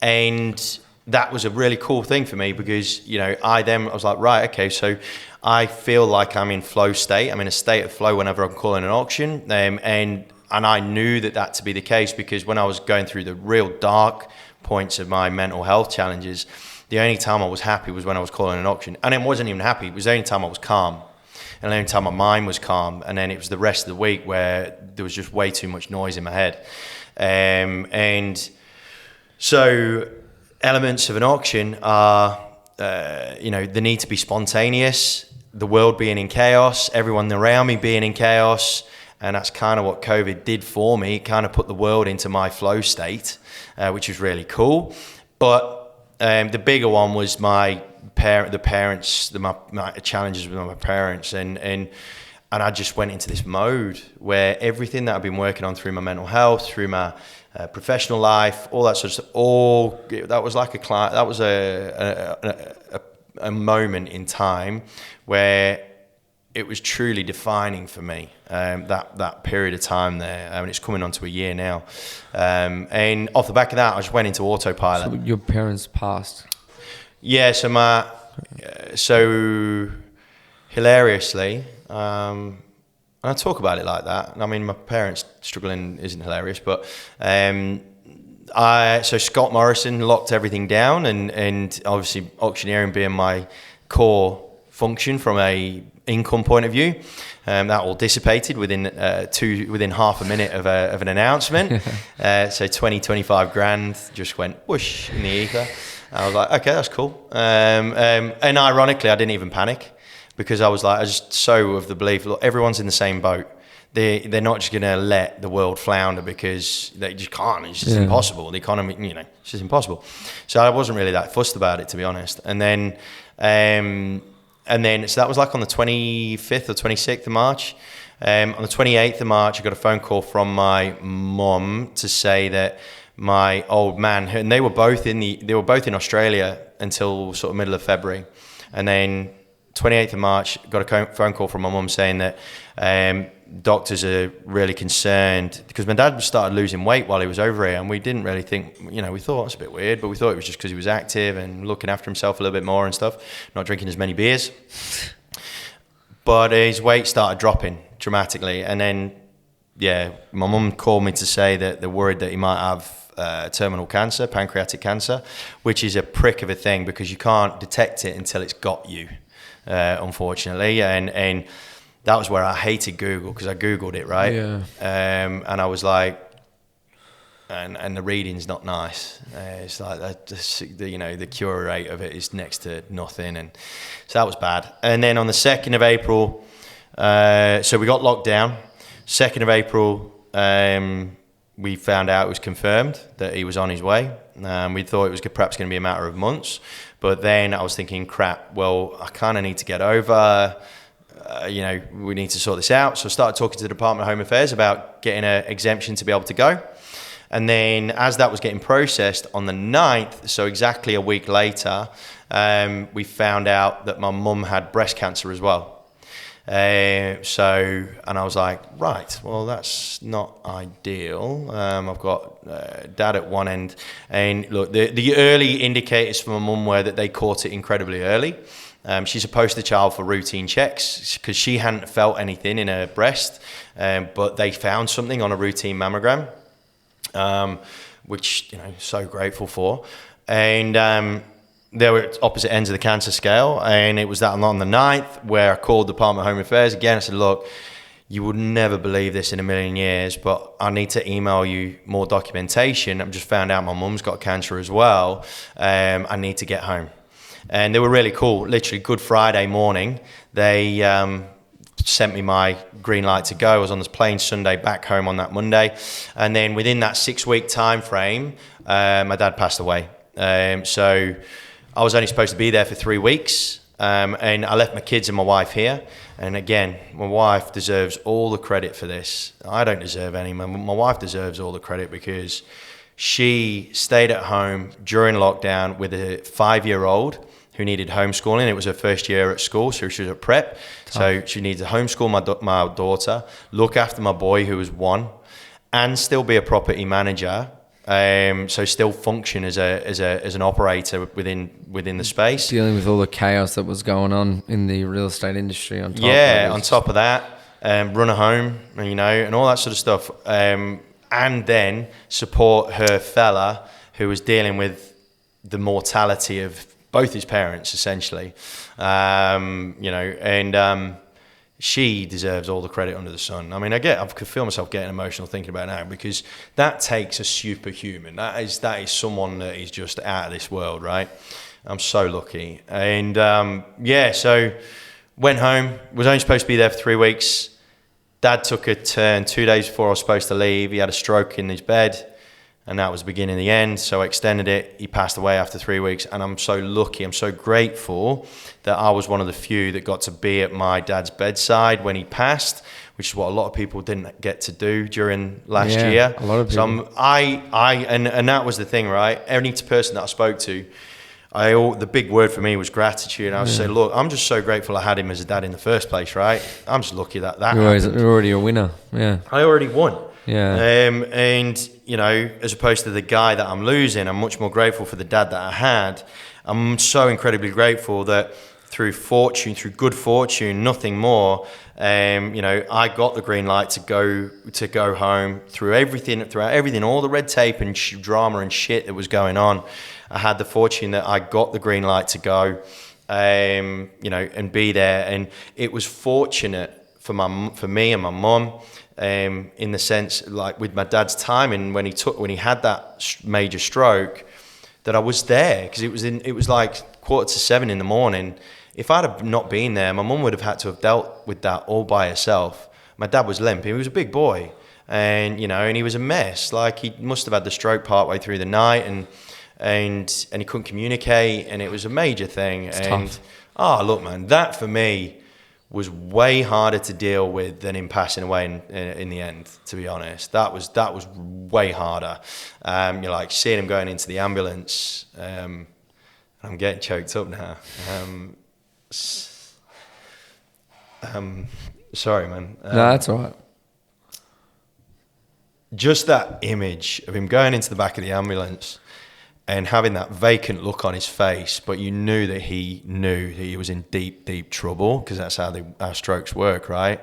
And that was a really cool thing for me because, I was like, right, okay, so I feel like I'm in flow state. I'm in a state of flow whenever I'm calling an auction. And I knew that to be the case because when I was going through the real dark points of my mental health challenges, the only time I was happy was when I was calling an auction. And I wasn't even happy. It was the only time I was calm. And the only time my mind was calm. And then it was the rest of the week where there was just way too much noise in my head. And so elements of an auction are, the need to be spontaneous, the world being in chaos, everyone around me being in chaos. And that's kind of what COVID did for me. It kind of put the world into my flow state, which was really cool. But the bigger one was my challenges with my parents, and I just went into this mode where everything that I've been working on through my mental health, through my professional life, all that sort of stuff, that was like a moment in time where it was truly defining for me, that period of time there. And it's coming on to a year now. And off the back of that, I just went into autopilot. So your parents passed? Yeah, so hilariously, and I talk about it like that. I mean, my parents struggling isn't hilarious, but so Scott Morrison locked everything down, and obviously auctioneering being my core function from a income point of view, that all dissipated within half a minute of an announcement. So 25 grand just went whoosh in the ether. I was like, okay, that's cool. And ironically, I didn't even panic because I was just so of the belief, look, everyone's in the same boat. They're not just going to let the world flounder because they just can't. It's just impossible. The economy, it's just impossible. So I wasn't really that fussed about it, to be honest. And then so that was like on the 25th or 26th of March. On the 28th of March, I got a phone call from my mum to say that my old man, and they were both in Australia until sort of middle of February. And then 28th of March, got a phone call from my mum saying that doctors are really concerned because my dad started losing weight while he was over here, and we didn't really think, we thought it's a bit weird, but we thought it was just because he was active and looking after himself a little bit more and stuff, not drinking as many beers. But his weight started dropping dramatically, and then my mum called me to say that they're worried that he might have terminal cancer, pancreatic cancer, which is a prick of a thing because you can't detect it until it's got you, unfortunately. And that was where I hated Google because I Googled it, right? Yeah. And I was like, and the reading's not nice. It's like the cure rate of it is next to nothing, and so that was bad. And then on the 2nd of April, so we got locked down. 2nd of April, we found out it was confirmed that he was on his way. We thought it was perhaps going to be a matter of months, but then I was thinking, crap, well, I kind of need to get over. We need to sort this out. So I started talking to the Department of Home Affairs about getting an exemption to be able to go. And then as that was getting processed on the 9th, so exactly a week later, we found out that my mum had breast cancer as well. And I was like, right, well, that's not ideal. I've got dad at one end. And look, the early indicators for my mum were that they caught it incredibly early. She's a poster child for routine checks because she hadn't felt anything in her breast, but they found something on a routine mammogram. Which so grateful for, and they were at opposite ends of the cancer scale, and it was that on the 9th where I called the Department of Home Affairs again. I said, look, you would never believe this in a million years, but I need to email you more documentation. I've just found out my mum's got cancer as well. I need to get home. And they were really cool. Literally Good Friday morning, they sent me my green light to go. I was on this plane Sunday back home on that Monday. And then within that 6-week time frame, my dad passed away. So I was only supposed to be there for 3 weeks. And I left my kids and my wife here. And again, my wife deserves all the credit for this. I don't deserve any. My wife deserves all the credit because she stayed at home during lockdown with a 5-year-old who needed homeschooling. It was her first year at school, so she was at prep. So she needed to homeschool my daughter, look after my boy who was 1, and still be a property manager. So still function as an operator within the space. Dealing with all the chaos that was going on in the real estate industry on top. Yeah, on top of that, run a home, and all that sort of stuff. And then support her fella who was dealing with the mortality of both his parents, essentially. She deserves all the credit under the sun. I mean, I could feel myself getting emotional thinking about it now because that takes a superhuman. That is someone that is just out of this world, right? I'm so lucky. And so went home, was only supposed to be there for 3 weeks. Dad took a turn 2 days before I was supposed to leave. He had a stroke in his bed, and that was the beginning of the end. So I extended it. He passed away after 3 weeks, and I'm so lucky. I'm so grateful that I was one of the few that got to be at my dad's bedside when he passed, which is what a lot of people didn't get to do during last year. A lot of people. So and that was the thing, right? Any person that I spoke to, the big word for me was gratitude. I would say, look, I'm just so grateful I had him as a dad in the first place, right? I'm just lucky that You're already a winner. Yeah. I already won. Yeah. As opposed to the guy that I'm losing, I'm much more grateful for the dad that I had. I'm so incredibly grateful that through good fortune, nothing more, I got the green light to go home throughout everything, all the red tape and drama and shit that was going on. I had the fortune that I got the green light to go, and be there. And it was fortunate for me and my mum. In the sense, like with my dad's timing when he had that major stroke, that I was there because it was like 6:45 in the morning. If I'd have not been there, my mum would have had to have dealt with that all by herself. My dad was limp. He was a big boy, and he was a mess. Like he must have had the stroke partway through the night, and he couldn't communicate, and it was a major thing. It's tough. Look, man, that for me was way harder to deal with than him passing away in the end, to be honest. That was way harder. You're like seeing him going into the ambulance. I'm getting choked up now. Sorry, man. No, that's all right. Just that image of him going into the back of the ambulance and having that vacant look on his face, but you knew that he was in deep, deep trouble because that's how our strokes work, right?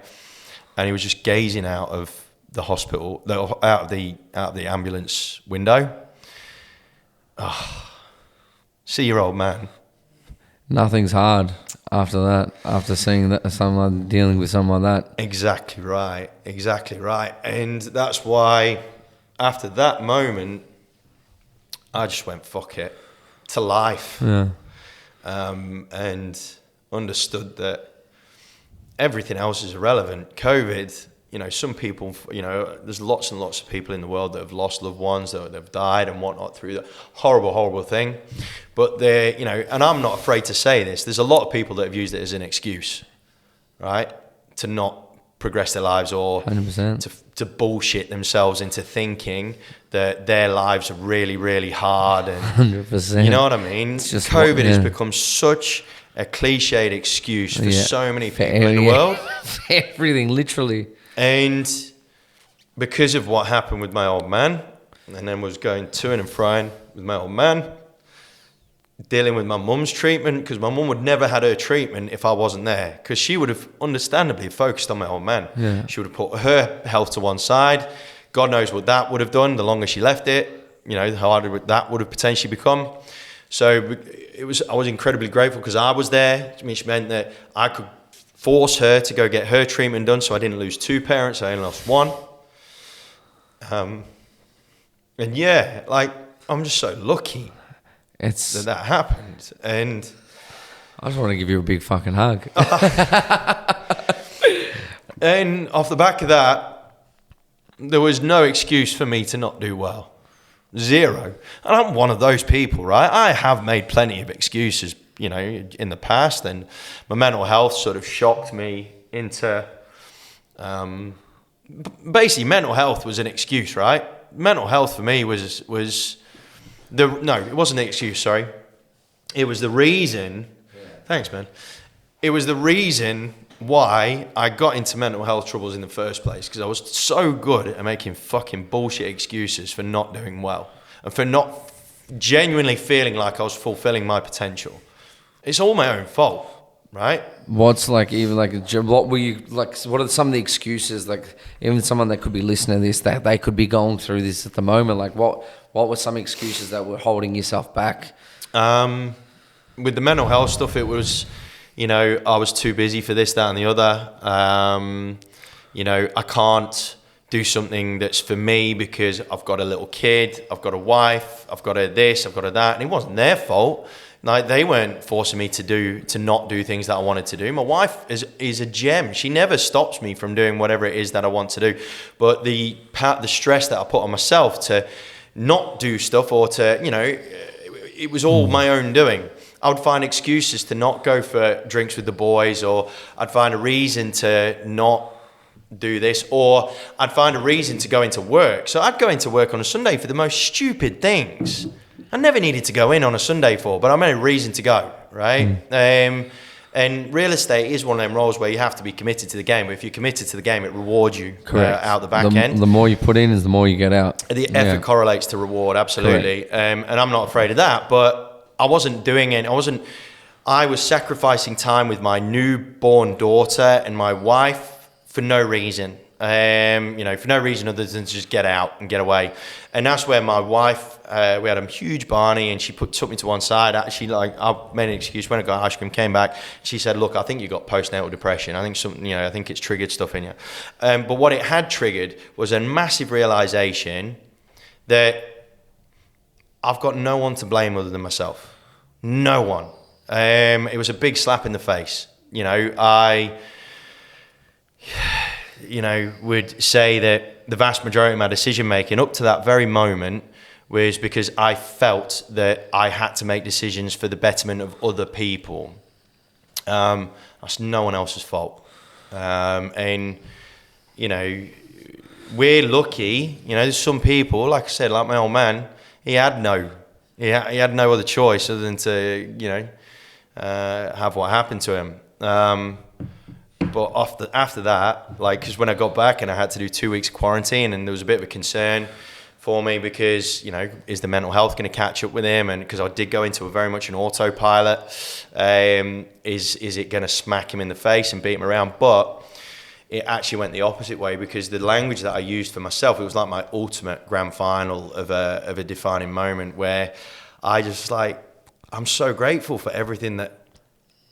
And he was just gazing out of the hospital, out of the ambulance window. See your old man. Nothing's hard after that. After seeing that, someone dealing with someone like that. Exactly right. And that's why after that moment, I just went, fuck it, to life. Yeah. And understood that everything else is irrelevant. COVID, you know, some people, you know, there's lots and lots of people in the world that have lost loved ones, that have died and whatnot through that horrible, horrible thing. But they're, you know, and I'm not afraid to say this, there's a lot of people that have used it as an excuse, right? To not progress their lives or 100%. to bullshit themselves into thinking that their lives are really, really hard. And 100%. you know what I mean? It's just COVID has become such a cliched excuse for so many people in the world. For everything, literally. And because of what happened with my old man, and then was going to and froing with my old man, dealing with my mum's treatment, because my mum would never had her treatment if I wasn't there, because she would have understandably focused on my old man. Yeah. She would have put her health to one side. God knows what that would have done the longer she left it, you know, the harder that would have potentially become. So I was incredibly grateful because I was there, which meant that I could force her to go get her treatment done, so I didn't lose two parents, I only lost one. And yeah, like, I'm just so lucky that happened. And I just want to give you a big fucking hug. and off the back of that, there was no excuse for me to not do well. Zero. And I'm one of those people, right? I have made plenty of excuses, you know, in the past, and my mental health sort of shocked me into basically mental health was an excuse, right? Mental health for me was it wasn't an excuse, sorry. It was the reason, thanks man, it was the reason why I got into mental health troubles in the first place, because I was so good at making fucking bullshit excuses for not doing well and for not genuinely feeling like I was fulfilling my potential. It's all my own fault, right? What's like, even like, what were you like? What are some of the excuses? Like, even someone that could be listening to this, that they could be going through this at the moment. Like, what were some excuses that were holding yourself back? With the mental health stuff, it was, you know, I was too busy for this, that, and the other. You know, I can't do something that's for me because I've got a little kid, I've got a wife, I've got a this, I've got a that, and it wasn't their fault. Like, they weren't forcing me to not do things that I wanted to do. My wife is a gem. She never stops me from doing whatever it is that I want to do. But the stress that I put on myself to not do stuff, or to, you know, it was all my own doing. I would find excuses to not go for drinks with the boys, or I'd find a reason to not do this, or I'd find a reason to go into work. So I'd go into work on a Sunday for the most stupid things I never needed to go in on a Sunday for, but I made a reason to go, right? And real estate is one of them roles where you have to be committed to the game. But if you're committed to the game, it rewards you out the back end. The more you put in is the more you get out. The effort correlates to reward, absolutely. And I'm not afraid of that. But I wasn't doing it. I was sacrificing time with my newborn daughter and my wife for no reason. You know, for no reason other than to just get out and get away. And that's where my wife, we had a huge Barney, and she took me to one side. Actually, like, I made an excuse when I got ice cream, came back. She said, "Look, I think you got postnatal depression. I think something, you know, I think it's triggered stuff in you." But what it had triggered was a massive realization that I've got no one to blame other than myself. No one. It was a big slap in the face. You know, I would say that the vast majority of my decision making up to that very moment was because I felt that I had to make decisions for the betterment of other people. That's no one else's fault. And, you know, we're lucky. You know, there's some people, like I said, like my old man, he had no other choice other than to, you know, have what happened to him. But after that, like, because when I got back and I had to do 2 weeks quarantine, and there was a bit of a concern for me because, you know, is the mental health going to catch up with him? And because I did go into a very much an autopilot, is it going to smack him in the face and beat him around? But it actually went the opposite way, because the language that I used for myself, it was like my ultimate grand final of a defining moment where I just, like, I'm so grateful for everything that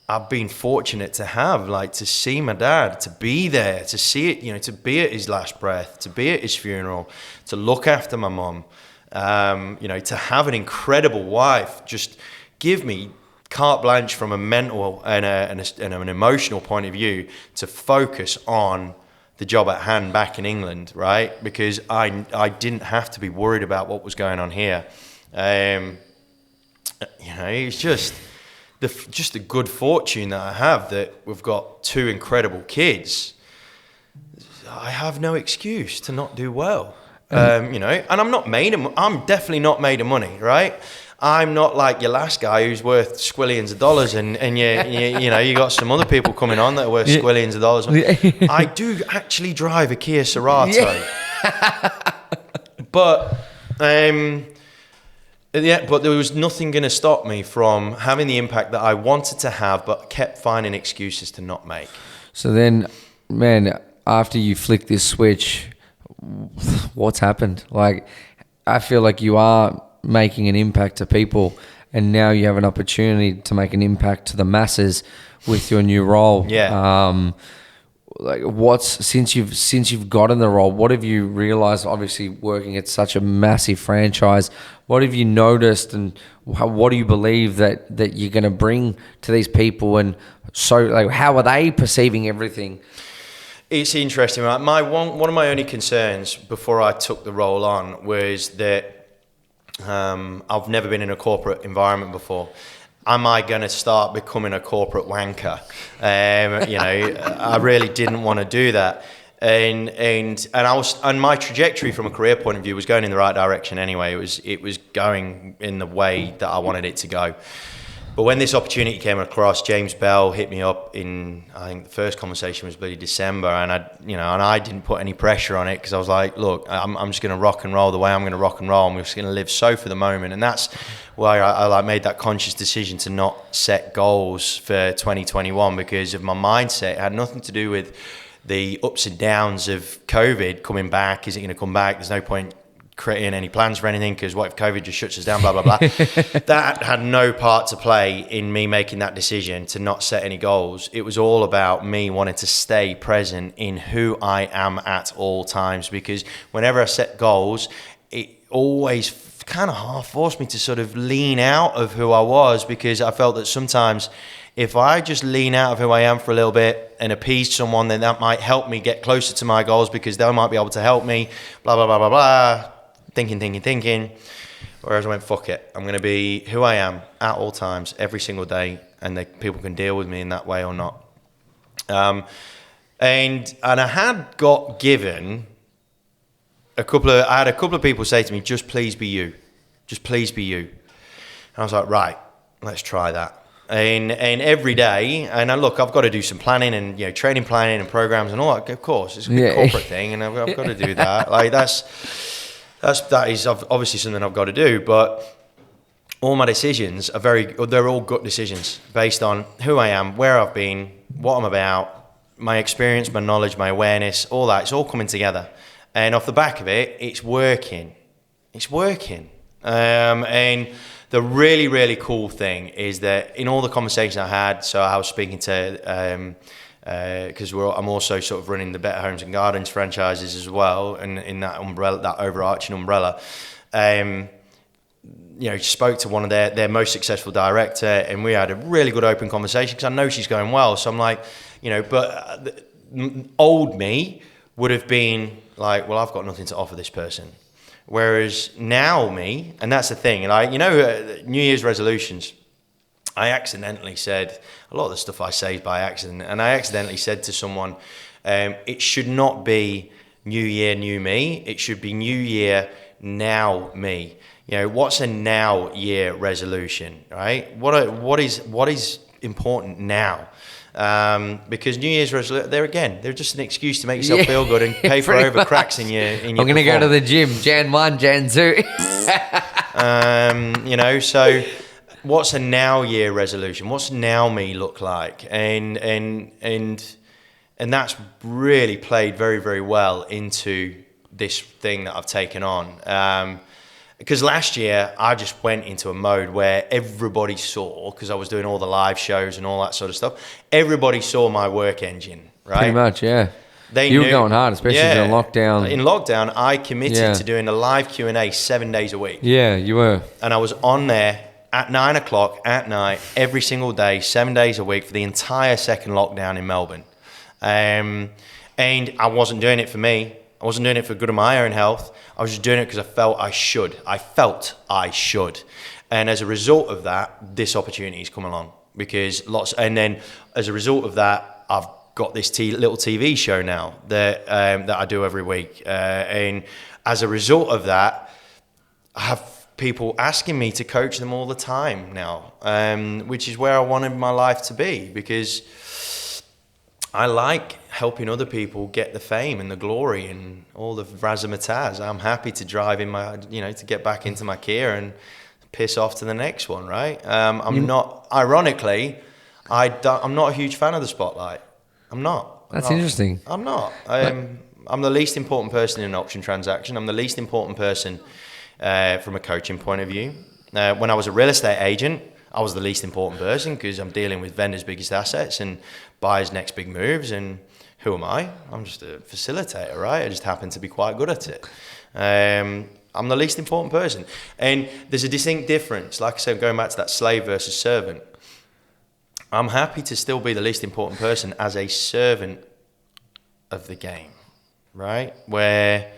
I've been fortunate to have, like, to see my dad, to be there, to see it, to be at his last breath, to be at his funeral, to look after my mum, to have an incredible wife, just give me carte blanche from a mental and an emotional point of view to focus on the job at hand back in England, right? Because I didn't have to be worried about what was going on here. It's just the good fortune that I have that we've got two incredible kids. I have no excuse to not do well, and I'm definitely not made of money, right? I'm not like your last guy who's worth squillions of dollars, and you got some other people coming on that are worth squillions of dollars. I do actually drive a Kia Cerato, but there was nothing going to stop me from having the impact that I wanted to have, but kept finding excuses to not make. So then, man, after you flick this switch, what's happened? Like, I feel like you are making an impact to people, and now you have an opportunity to make an impact to the masses with your new role. Yeah. Since you've gotten the role, what have you realized? Obviously, working at such a massive franchise, what have you noticed, and what do you believe that you're going to bring to these people? And so, like, how are they perceiving everything? It's interesting, right? One of my only concerns before I took the role on was that I've never been in a corporate environment before. Am I going to start becoming a corporate wanker? I really didn't want to do that, and my trajectory from a career point of view was going in the right direction anyway. It was going in the way that I wanted it to go. But when this opportunity came across, James Bell hit me up in, I think the first conversation was bloody December, and I didn't put any pressure on it because I was like, look, I'm just going to rock and roll the way I'm going to rock and roll, and we're just going to live so for the moment. And that's why I made that conscious decision to not set goals for 2021 because of my mindset. It had nothing to do with the ups and downs of COVID coming back. Is it going to come back? There's no point creating any plans for anything because what if COVID just shuts us down, blah, blah, blah. That had no part to play in me making that decision to not set any goals. It was all about me wanting to stay present in who I am at all times, because whenever I set goals, it always kind of half forced me to sort of lean out of who I was, because I felt that sometimes if I just lean out of who I am for a little bit and appease someone, then that might help me get closer to my goals because they might be able to help me, blah, blah, blah, blah, blah. Thinking. Whereas I went, fuck it. I'm going to be who I am at all times, every single day, and people can deal with me in that way or not. And I had got given I had a couple of people say to me, just please be you. Just please be you. And I was like, right, let's try that. And every day, and look, I've got to do some planning and training planning and programs and all that. Of course, it's a big corporate thing, and I've got to do that. Like that is obviously something I've got to do. But all my decisions they're all gut decisions based on who I am, where I've been, what I'm about, my experience, my knowledge, my awareness, all that. It's all coming together, and off the back of it, it's working. It's working. And the really, really cool thing is that in all the conversations I had, so I was speaking to, because I'm also sort of running the Better Homes and Gardens franchises as well, and in that umbrella, that overarching umbrella, spoke to one of their most successful director, and we had a really good open conversation because I know she's going well. So I'm like, but old me would have been like, well, I've got nothing to offer this person. Whereas now me, and that's the thing, and New Year's resolutions, I accidentally said, a lot of the stuff I say is by accident, and I accidentally said to someone, it should not be New Year, new me, it should be New Year, now me. What's a now year resolution, right? What is important now? Because New Year's resolution, they're just an excuse to make yourself feel good and paper over much cracks in your I'm going to go to the gym, Jan 1, Jan 2. So what's a now year resolution? What's now me look like? And that's really played very, very well into this thing that I've taken on. because last year I just went into a mode where everybody saw, because I was doing all the live shows and all that sort of stuff, everybody saw my work engine, right? Pretty much, yeah. You were going hard, especially during lockdown. In lockdown, I committed to doing a live Q&A 7 days a week. Yeah, you were. And I was on there at 9 o'clock at night, every single day, 7 days a week for the entire second lockdown in Melbourne. And I wasn't doing it for me. I wasn't doing it for good of my own health. I was just doing it because I felt I should. And as a result of that, this opportunity's come along. And then as a result of that, I've got this little TV show now that I do every week. And as a result of that, I have people asking me to coach them all the time now, which is where I wanted my life to be, because I like helping other people get the fame and the glory and all the razzmatazz. I'm happy to drive in to get back into my Kia and piss off to the next one, right? I'm not a huge fan of the spotlight. I'm not. That's interesting. I'm not. I'm the least important person in an auction transaction. I'm the least important person from a coaching point of view. When I was a real estate agent, I was the least important person because I'm dealing with vendors' biggest assets and buyers' next big moves. And who am I? I'm just a facilitator, right? I just happen to be quite good at it. I'm the least important person. And there's a distinct difference. Like I said, going back to that slave versus servant. I'm happy to still be the least important person as a servant of the game, right? Where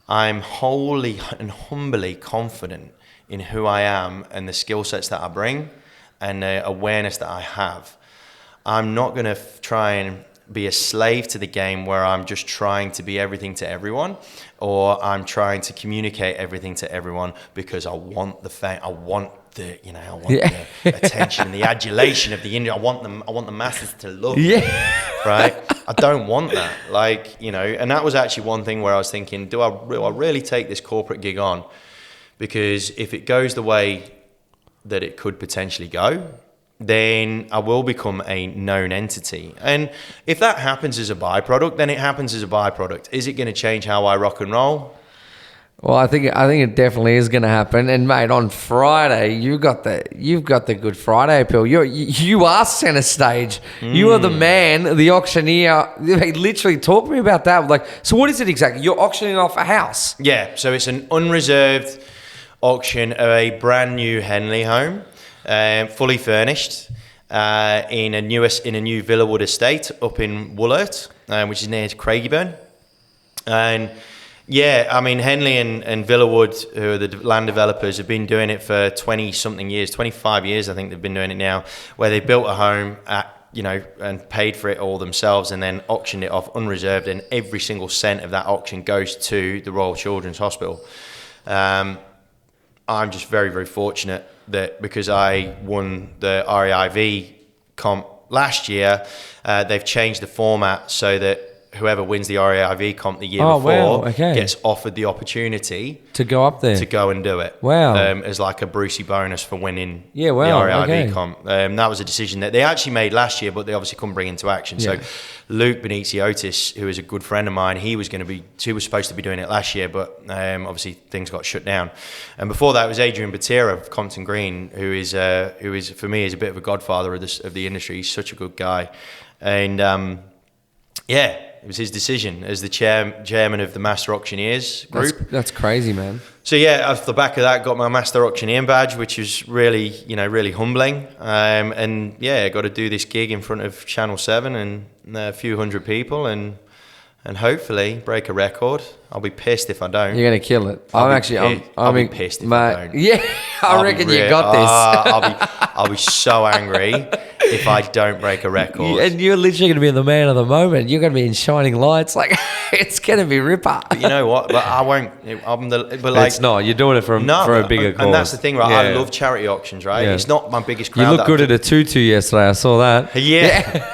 I'm wholly and humbly confident in who I am and the skill sets that I bring and the awareness that I have. I'm not going to try and be a slave to the game where I'm just trying to be everything to everyone, or I'm trying to communicate everything to everyone because I want the fame, I want the attention and the adulation of the industry. I want the masses to love me, right? I don't want that, and that was actually one thing where I was thinking, do I really take this corporate gig on? Because if it goes the way that it could potentially go, then I will become a known entity. And if that happens as a byproduct, then it happens as a byproduct. Is it going to change how I rock and roll? Well, I think it definitely is going to happen. And mate, on Friday, you've got the Good Friday appeal. You are center stage. You are the man, the auctioneer. Literally, talk to me about that. So what is it exactly? You're auctioning off a house. Yeah. So it's an unreserved auction of a brand new Henley home, fully furnished, in a new Villawood estate up in Woolert, which is near Craigieburn. And yeah, I mean, Henley and Villawood, who are the land developers, have been doing it for 20-something years, 25 years, I think they've been doing it now, where they built a home and paid for it all themselves and then auctioned it off unreserved, and every single cent of that auction goes to the Royal Children's Hospital. I'm just very, very fortunate that because I won the RAIV comp last year, they've changed the format so that whoever wins the RAIV comp the year before gets offered the opportunity to go up there, to go and do it. Wow! As like a Brucey bonus for winning the RAIV comp. That was a decision that they actually made last year, but they obviously couldn't bring into action. Yeah. So Luke Benizzi-Otis, who is a good friend of mine, he was supposed to be doing it last year, but obviously things got shut down. And before that was Adrian Batira of Compton Green, who is for me is a bit of a godfather of the industry. He's such a good guy, and it was his decision as the chairman of the Master Auctioneers group. That's crazy, man. So yeah, off the back of that, got my Master Auctioneer badge, which was really, really humbling. And yeah, got to do this gig in front of Channel 7 and a few hundred people, and hopefully break a record. I'll be pissed if I don't. You're gonna kill it. I'll be pissed if I don't. Yeah, I reckon you got this. I'll be so angry if I don't break a record. And you're literally going to be the man of the moment. You're going to be in shining lights. It's going to be ripper. But you know what? But I won't. It's not. You're doing it for a bigger cause. And that's the thing, right? Yeah. I love charity auctions, right? Yeah. It's not my biggest crowd. You look good at a tutu yesterday. I saw that. Yeah.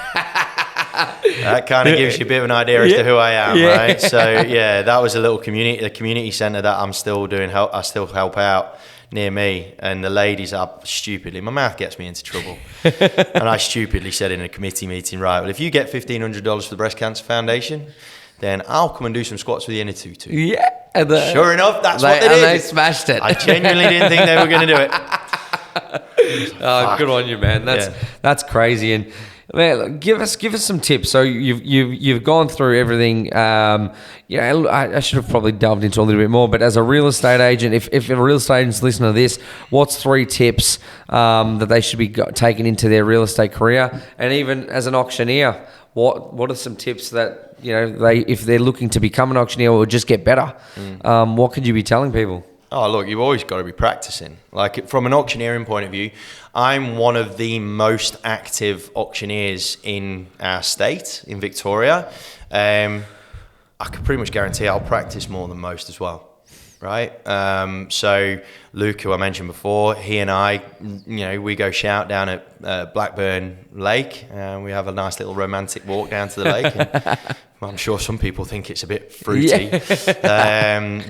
That kind of gives you a bit of an idea as to who I am, right? So yeah, that was a community centre that I'm still doing. I still help out near me, and the ladies are stupidly, my mouth gets me into trouble, and I stupidly said in a committee meeting, right, well, if you get $1,500 for the Breast Cancer Foundation, then I'll come and do some squats with you in a tutu. Yeah. Sure enough, that's what they did. And they smashed it. I genuinely didn't think they were going to do it. Good on you, man. That's crazy. And man, give us some tips. So you've gone through everything. I should have probably delved into a little bit more. But as a real estate agent, if a real estate agent's listening to this, what's 3 tips that they should be taking into their real estate career? And even as an auctioneer, what are some tips that if they're looking to become an auctioneer or just get better? What could you be telling people? Oh, look, you've always got to be practicing. Like, from an auctioneering point of view, I'm one of the most active auctioneers in our state, in Victoria. I can pretty much guarantee I'll practice more than most as well, right? So Luke, who I mentioned before, he and I, we go shout down at Blackburn Lake, and we have a nice little romantic walk down to the lake. And I'm sure some people think it's a bit fruity,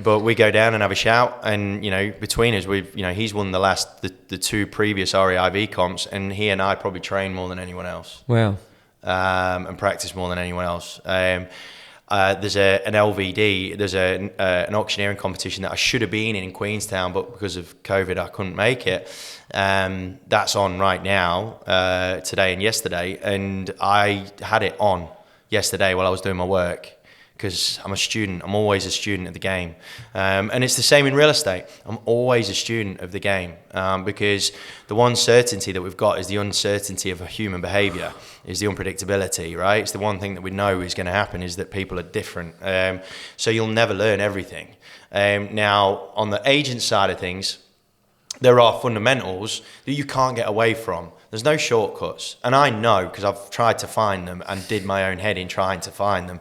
but we go down and have a shout. And between us, he's won the 2 previous REIV comps, and he and I probably train more than anyone else. Wow. And practice more than anyone else. There's an LVD, there's an auctioneering competition that I should have been in Queenstown, but because of COVID, I couldn't make it. That's on right now, today and yesterday, and I had it on yesterday while I was doing my work, because I'm a student. I'm always a student of the game. And it's the same in real estate. I'm always a student of the game, because the one certainty that we've got is the uncertainty of human behavior, is the unpredictability, right? It's the one thing that we know is going to happen, is that people are different. So you'll never learn everything. Now, on the agent side of things, there are fundamentals that you can't get away from. There's no shortcuts. And I know, because I've tried to find them and did my own head in trying to find them.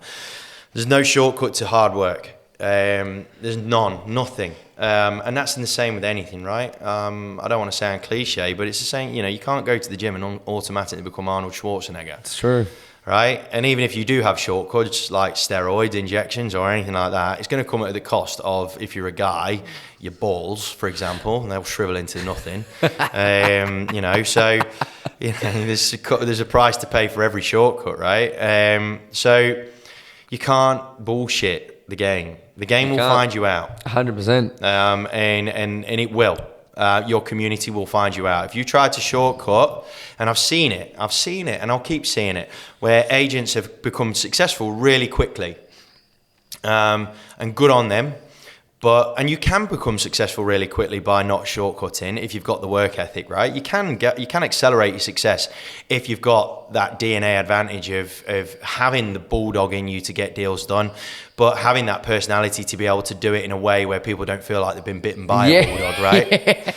There's no shortcut to hard work. There's nothing. And that's the same with anything, right? I don't want to sound cliche, but it's the same, you can't go to the gym and automatically become Arnold Schwarzenegger. It's true. Right? And even if you do have shortcuts like steroid injections or anything like that, it's going to come at the cost of, if you're a guy, your balls, for example, and they'll shrivel into nothing. So there's a price to pay for every shortcut, right? So you can't bullshit the game. The game will find you out. 100%. And it will. Your community will find you out. If you try to shortcut, and I've seen it, and I'll keep seeing it, where agents have become successful really quickly, and good on them. And you can become successful really quickly by not shortcutting if you've got the work ethic, right? You can accelerate your success if you've got that DNA advantage of having the bulldog in you to get deals done, but having that personality to be able to do it in a way where people don't feel like they've been bitten by a bulldog, right?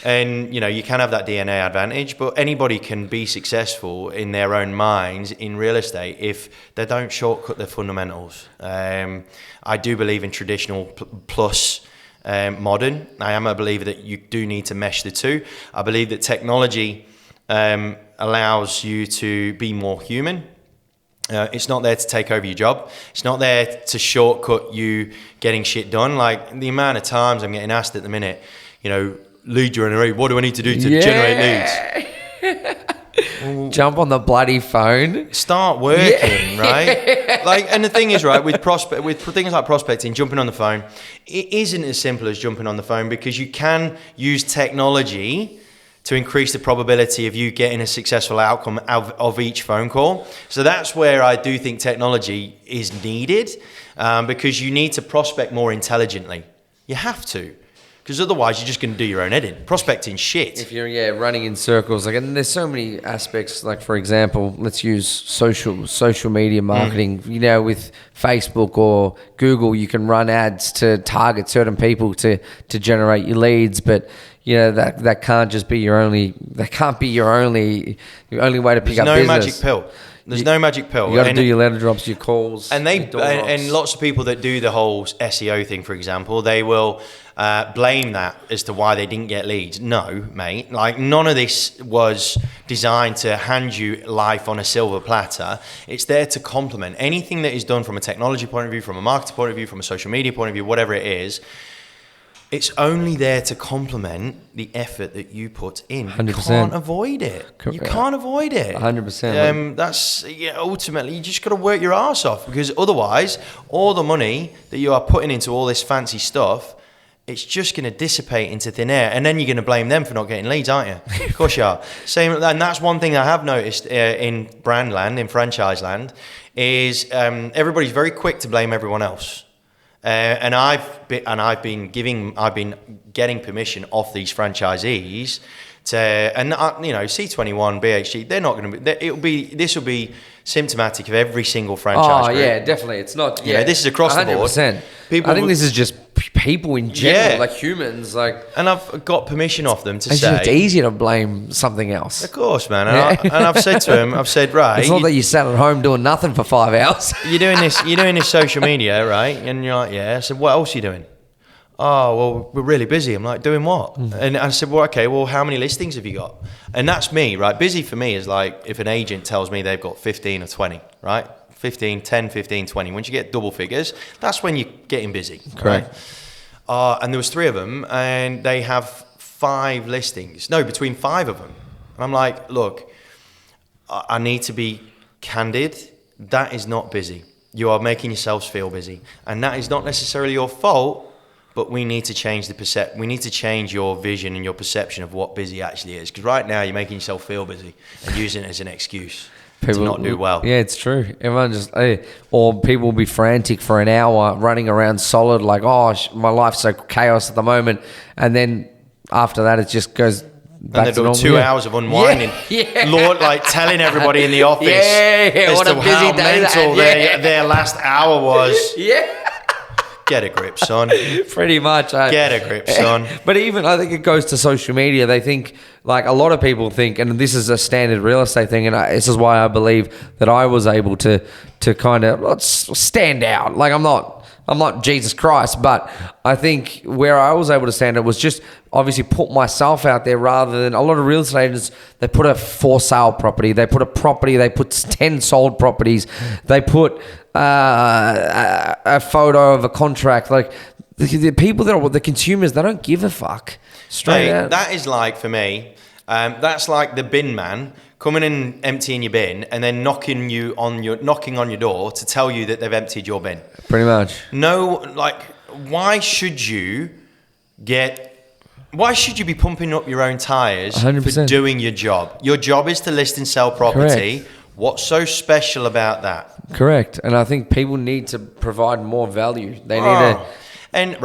And you can have that DNA advantage, but anybody can be successful in their own minds in real estate if they don't shortcut their fundamentals. I do believe in traditional plus modern. I am a believer that you do need to mesh the two. I believe that technology allows you to be more human. It's not there to take over your job. It's not there to shortcut you getting shit done. Like the amount of times I'm getting asked at the minute, lead generator, what do I need to do to generate leads? Jump on the bloody phone. Start working, right? And the thing is, right, with things like prospecting, jumping on the phone, it isn't as simple as jumping on the phone, because you can use technology to increase the probability of you getting a successful outcome of each phone call. So that's where I do think technology is needed, because you need to prospect more intelligently. You have to. Because otherwise, you're just going to do your own editing. Prospecting shit. If you're running in circles, and there's so many aspects. Like, for example, let's use social media marketing. With Facebook or Google, you can run ads to target certain people to generate your leads. But that can't just be your only. That can't be your only way to pick up business. There's no magic pill. There's no magic pill. You got to do your letter drops, your calls, and lots of people that do the whole SEO thing, for example, they will blame that as to why they didn't get leads. No, mate. None of this was designed to hand you life on a silver platter. It's there to complement anything that is done from a technology point of view, from a marketing point of view, from a social media point of view, whatever it is. It's only there to complement the effort that you put in. 100%. You can't avoid it. You can't avoid it. 100%. That's ultimately you just got to work your arse off, because otherwise, all the money that you are putting into all this fancy stuff, it's just going to dissipate into thin air, and then you're going to blame them for not getting leads, aren't you? Of course you are. Same, and that's one thing I have noticed in brand land, in franchise land, is everybody's very quick to blame everyone else. And I've been getting permission off these franchisees to, and C21, BHG, they're not going to be. This will be symptomatic of every single franchise. Oh group. yeah, definitely. It's not. Yeah, this is across the board. 100%. I think this is just people in general, like humans, like. And I've got permission off them to it's say. It's easier to blame something else. Of course, man. And I've said to him, right. It's not that you sat at home doing nothing for 5 hours. You're doing this social media, right? And you're like, yeah. I said, what else are you doing? Oh, well, we're really busy. I'm like, doing what? And I said, well, okay, well, how many listings have you got? And that's me, right? Busy for me is like if an agent tells me they've got 15 or 20, right? 10, 15, 20. Once you get double figures, that's when you're getting busy. Correct. Right? And there was 3 of them, and they have 5 listings. No, between 5 of them. And I'm like, look, I need to be candid. That is not busy. You are making yourselves feel busy. And that is not necessarily your fault. But we need to change we need to change your vision and your perception of what busy actually is. Because right now you're making yourself feel busy and using it as an excuse to not do well. Yeah, it's true. Everyone just, or people will be frantic for an hour running around solid like, oh, my life's so chaos at the moment. And then after that, it just goes back to normal. 2 hours of unwinding. Yeah. Lord, like telling everybody in the office what a busy how day mental their last hour was. Yeah. Get a grip, son. Pretty much. Get a grip, son. But even, I think it goes to social media. They think, like a lot of people think, and this is a standard real estate thing, and this is why I believe that I was able to kind of stand out. Like I'm not Jesus Christ, but I think where I was able to stand out was just obviously put myself out there rather than a lot of real estate agents. They put a for sale property, they put 10 sold properties, they put a photo of a contract. Like the people that are the consumers, they don't give a fuck. Straight out. That is like, for me, that's like the bin man coming in, emptying your bin, and then knocking on your door to tell you that they've emptied your bin. Pretty much. No, like, why should you be pumping up your own tires 100%. for doing your job? Your job is to list and sell property. Correct. What's so special about that? Correct. And I think people need to provide more value. They need to... And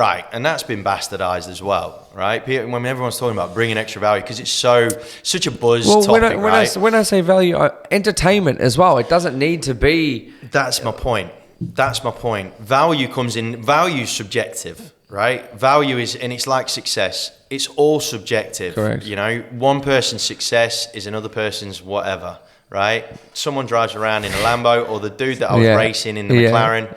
that's been bastardized as well, right? When everyone's talking about bringing extra value, because it's such a buzz topic, right? When I say value, entertainment as well. It doesn't need to be... That's my point. Value comes in... Value's subjective, right? Value is... And it's like success. It's all subjective. Correct. One person's success is another person's whatever, right? Someone drives around in a Lambo, or the dude that I was racing in the McLaren...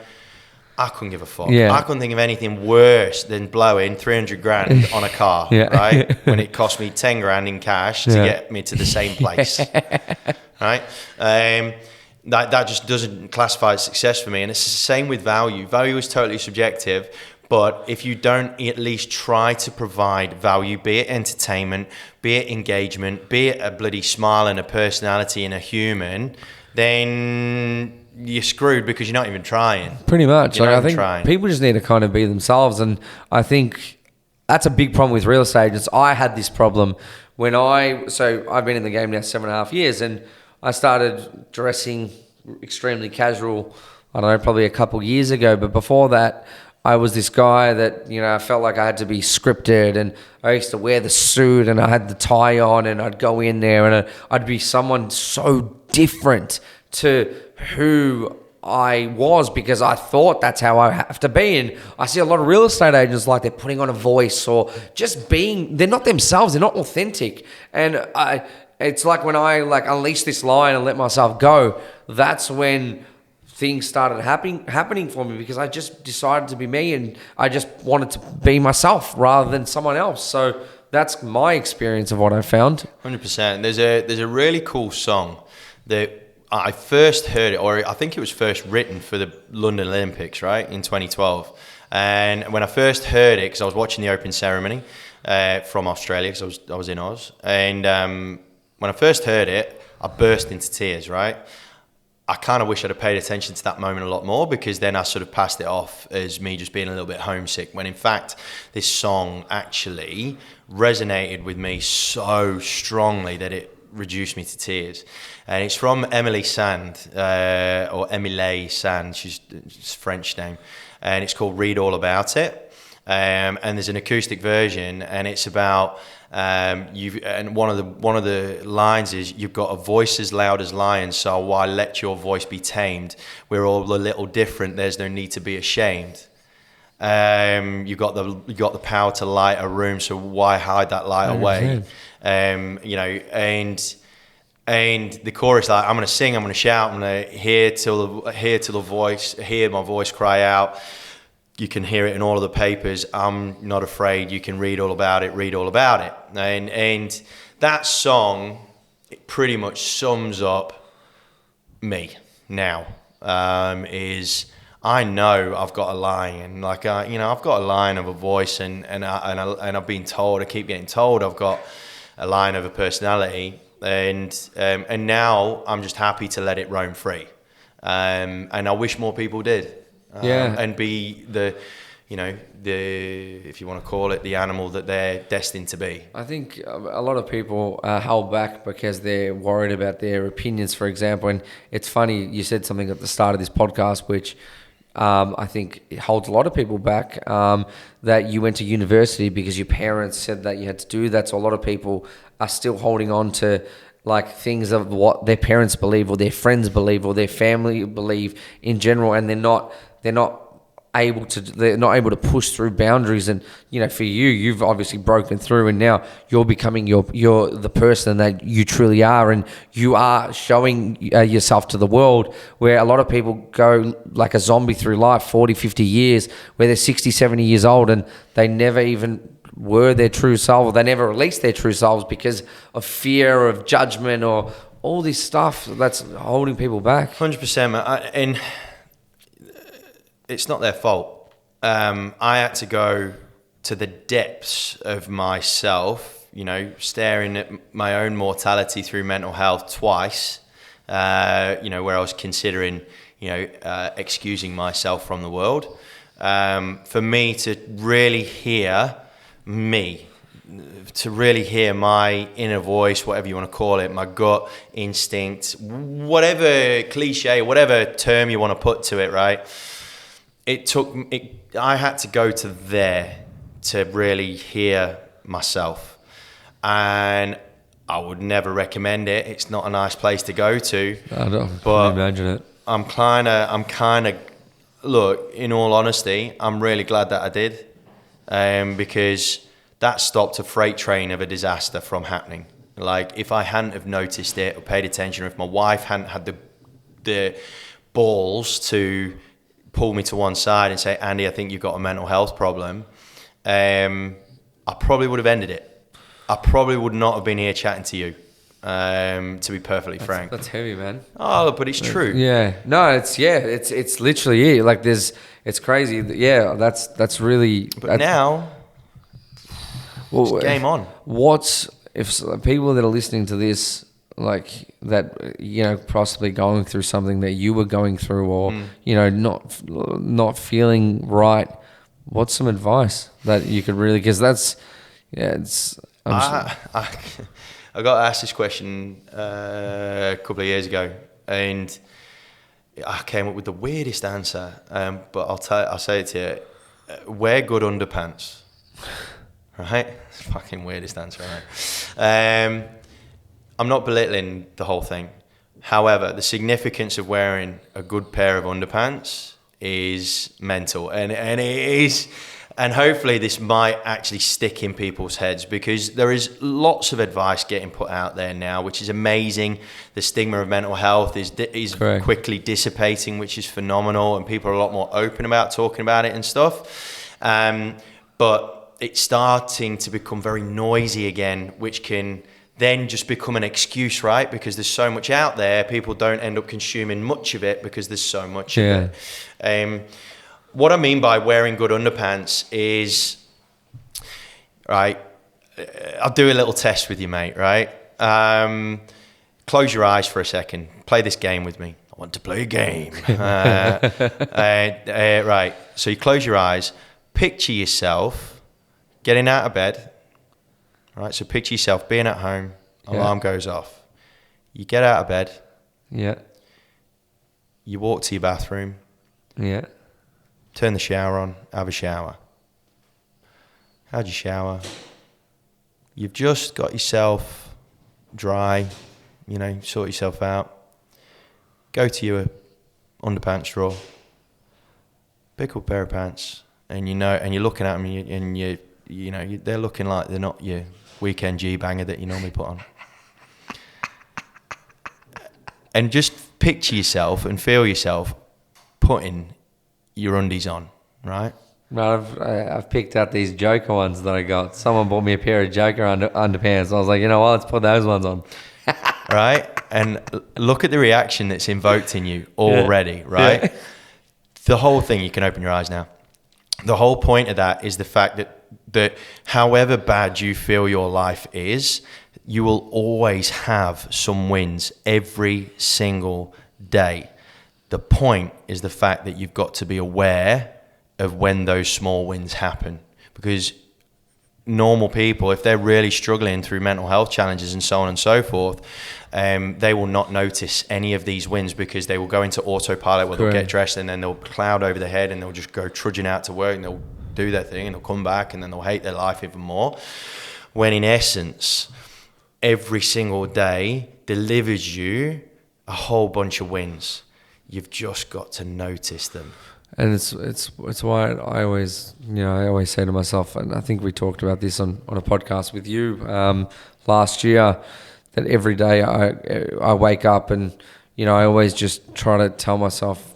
I couldn't give a fuck. Yeah. I couldn't think of anything worse than blowing 300 grand on a car, right? When it cost me 10 grand in cash to get me to the same place, right? That just doesn't classify as success for me. And it's the same with value. Value is totally subjective. But if you don't at least try to provide value, be it entertainment, be it engagement, be it a bloody smile and a personality and a human, then... you're screwed because you're not even trying. Pretty much. I think people just need to kind of be themselves. And I think that's a big problem with real estate agents. I had this problem when I've been in the game now 7.5 years, and I started dressing extremely casual, I don't know, probably a couple years ago. But before that, I was this guy that, I felt like I had to be scripted, and I used to wear the suit and I had the tie on, and I'd go in there and I'd be someone so different to who I was, because I thought that's how I have to be. And I see a lot of real estate agents like they're putting on a voice or just they're not themselves, they're not authentic. And it's like when I unleashed this line and let myself go, that's when things started happening for me, because I just decided to be me and I just wanted to be myself rather than someone else. So that's my experience of what I found. 100%. There's a really cool song that I first heard it, or I think it was first written for the London Olympics, right, in 2012. And when I first heard it, because I was watching the opening ceremony from Australia, because I was in Oz, and when I first heard it, I burst into tears, right? I kind of wish I'd have paid attention to that moment a lot more, because then I sort of passed it off as me just being a little bit homesick, when in fact this song actually resonated with me so strongly that it reduced me to tears. And it's from Emily Sand, or Emily Sand, she's a French name, and it's called Read All About It. And there's an acoustic version, and it's about and one of the lines is, you've got a voice as loud as lions, so why let your voice be tamed? We're all a little different, there's no need to be ashamed. You got the power to light a room, so why hide that light away? You know, and the chorus, like, I'm gonna sing, I'm gonna shout, I'm gonna hear my voice cry out. You can hear it in all of the papers. I'm not afraid. You can read all about it. Read all about it. And that song, it pretty much sums up me now. Is I know I've got a line, like I've got a line of a voice, and I've been told. I keep getting told I've got a line of a personality, and now I'm just happy to let it roam free. And I wish more people did. And be if you want to call it, the animal that they're destined to be. I think a lot of people are held back because they're worried about their opinions, for example. And it's funny, you said something at the start of this podcast, which I think it holds a lot of people back, that you went to university because your parents said that you had to do that. So a lot of people are still holding on to like things of what their parents believe, or their friends believe, or their family believe in general, and they're not able to push through boundaries. And for you've obviously broken through, and now you're becoming you're the person that you truly are, and you are showing yourself to the world, where a lot of people go like a zombie through life, 40, 50 years, where they're 60, 70 years old, and they never even were their true self, or they never released their true selves because of fear of judgment, or all this stuff that's holding people back. 100%, and it's not their fault. I had to go to the depths of myself, staring at my own mortality through mental health twice, where I was considering, excusing myself from the world. For me to really hear me, to really hear my inner voice, whatever you want to call it, my gut instinct, whatever cliche, whatever term you want to put to it, right? I had to go to there to really hear myself, and I would never recommend it. It's not a nice place to go to. I don't imagine it. I'm kind of, look, in all honesty, I'm really glad that I did. Because that stopped a freight train of a disaster from happening. Like, if I hadn't have noticed it or paid attention, or if my wife hadn't had the balls to pull me to one side and say, Andy, I think you've got a mental health problem, I probably would have ended it. I probably would not have been here chatting to you, to be perfectly frank. That's heavy, man. Oh, but it's true. Yeah. No, it's literally it. Like, it's crazy. Yeah, that's really... But now, it's game on. What's... If people that are listening to this, like, that, possibly going through something that you were going through, or, not feeling right, what's some advice that you could really... Because that's... Yeah, it's... I got asked this question a couple of years ago, and I came up with the weirdest answer. But I'll say it to you: wear good underpants. Right? It's the fucking weirdest answer, right? I'm not belittling the whole thing. However, the significance of wearing a good pair of underpants is mental, and it is. And hopefully this might actually stick in people's heads, because there is lots of advice getting put out there now, which is amazing. The stigma of mental health is quickly dissipating, which is phenomenal, and people are a lot more open about talking about it and stuff. But it's starting to become very noisy again, which can then just become an excuse, right? Because there's so much out there, people don't end up consuming much of it because there's so much of it. What I mean by wearing good underpants is, right, I'll do a little test with you, mate, right? Close your eyes for a second. Play this game with me. I want to play a game. Right, so you close your eyes, picture yourself getting out of bed. Right, so picture yourself being at home, alarm goes off. You get out of bed. Yeah. You walk to your bathroom. Yeah. Turn the shower on, have a shower. How'd you shower? You've just got yourself dry, sort yourself out. Go to your underpants drawer. Pick up a pair of pants, and you're looking at them, and they're looking like they're not your weekend G-banger that you normally put on. And just picture yourself and feel yourself putting your undies on, right? Well, I've picked out these Joker ones that I got. Someone bought me a pair of Joker underpants. I was like, you know what? Let's put those ones on. Right? And look at the reaction that's invoked in you already, right? Yeah. The whole thing, you can open your eyes now. The whole point of that is the fact that however bad you feel your life is, you will always have some wins every single day. The point is the fact that you've got to be aware of when those small wins happen, because normal people, if they're really struggling through mental health challenges and so on and so forth, they will not notice any of these wins because they will go into autopilot where they'll get dressed and then they'll cloud over their head and they'll just go trudging out to work and they'll do their thing and they'll come back and then they'll hate their life even more. When in essence, every single day delivers you a whole bunch of wins. You've just got to notice them. And it's why I always say to myself, and I think we talked about this on a podcast with you last year, that every day I wake up and I always just try to tell myself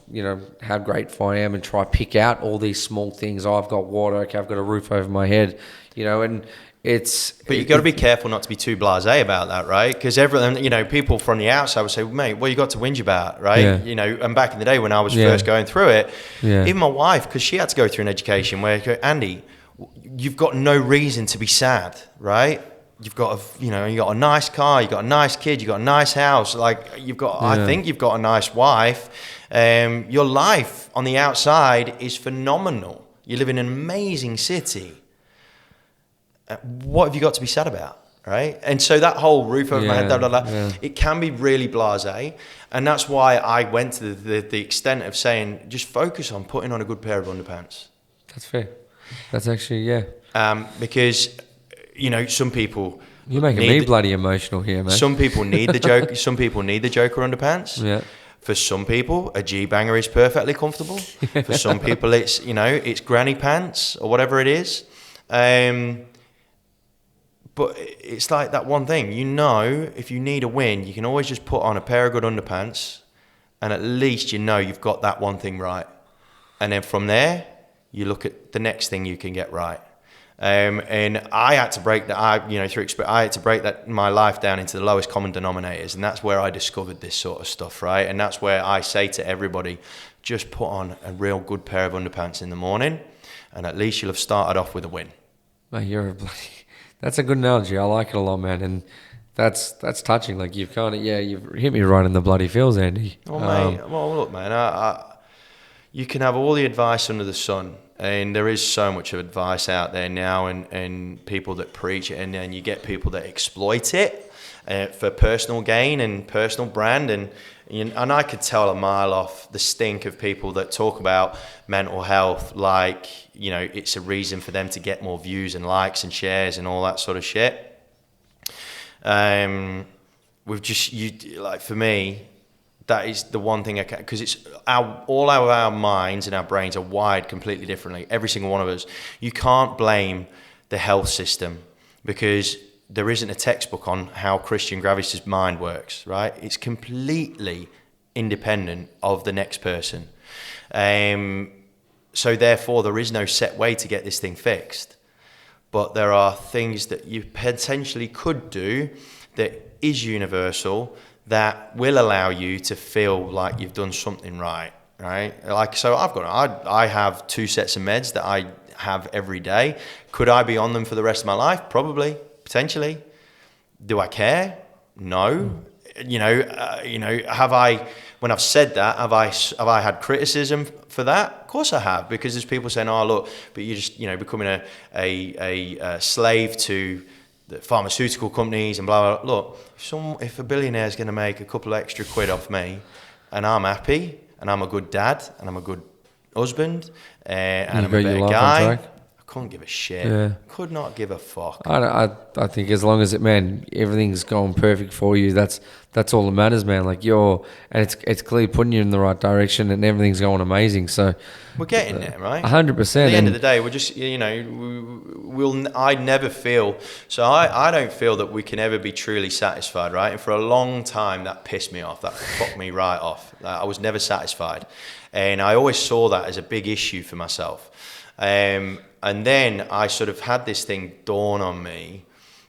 how grateful I am and try to pick out all these small things. I've got water, okay, I've got a roof over my head, and but you've got to be careful not to be too blasé about that, right? Because everyone, people from the outside would say, well, mate, what you got to whinge about, right? Yeah. And back in the day when I was first going through it, even my wife, because she had to go through an education where, Andy, you've got no reason to be sad, right? You've got you got a nice car, you've got a nice kid, you've got a nice house, I think you've got a nice wife. Your life on the outside is phenomenal. You live in an amazing city. What have you got to be sad about, right? And so that whole roof over my head, it can be really blasé, and that's why I went to the extent of saying just focus on putting on a good pair of underpants. That's fair. That's actually because some people you're making me bloody emotional here, man. Some people need the joke. Some people need the Joker underpants. Yeah. For some people, a G-banger is perfectly comfortable. For some people, it's it's granny pants or whatever it is. But it's like that one thing, if you need a win, you can always just put on a pair of good underpants and at least you've got that one thing right. And then from there, you look at the next thing you can get right. And I had to break that, I had to break that my life down into the lowest common denominators. And that's where I discovered this sort of stuff, right? And that's where I say to everybody, just put on a real good pair of underpants in the morning and at least you'll have started off with a win. Mate, that's a good analogy. I like it a lot, man. And that's touching. Like you've you've hit me right in the bloody feels, Andy. Well, mate, look, man, you can have all the advice under the sun. And there is so much of advice out there now and people that preach it. And then you get people that exploit it for personal gain and personal brand. And I could tell a mile off the stink of people that talk about mental health like, it's a reason for them to get more views and likes and shares and all that sort of shit. For me, that is the one thing I can, because it's all our minds and our brains are wired completely differently. Every single one of us. You can't blame the health system because there isn't a textbook on how Christian Gravis's mind works, right? It's completely independent of the next person. So therefore, there is no set way to get this thing fixed. But there are things that you potentially could do that is universal, that will allow you to feel like you've done something right. Like, so I have 2 sets of meds that I have every day. Could I be on them for the rest of my life? Probably, potentially. Do I care? No. Have I, when I've said that, have I had criticism for that? Of course I have, because there's people saying, oh, look, but you're just, becoming a slave to the pharmaceutical companies and blah, blah, blah. Look, if a billionaire is going to make a couple of extra quid off me and I'm happy and I'm a good dad and I'm a good husband and I'm a better guy, I couldn't give a shit. Yeah. Could not give a fuck. I think as long as everything's going perfect for you, that's all that matters, man. Like it's clearly putting you in the right direction and everything's going amazing. So we're getting there, right? 100%. At the end of the day, we're just, I never feel, so I don't feel that we can ever be truly satisfied, right? And for a long time, that pissed me off. That fucked me right off. I was never satisfied. And I always saw that as a big issue for myself. And then I sort of had this thing dawn on me,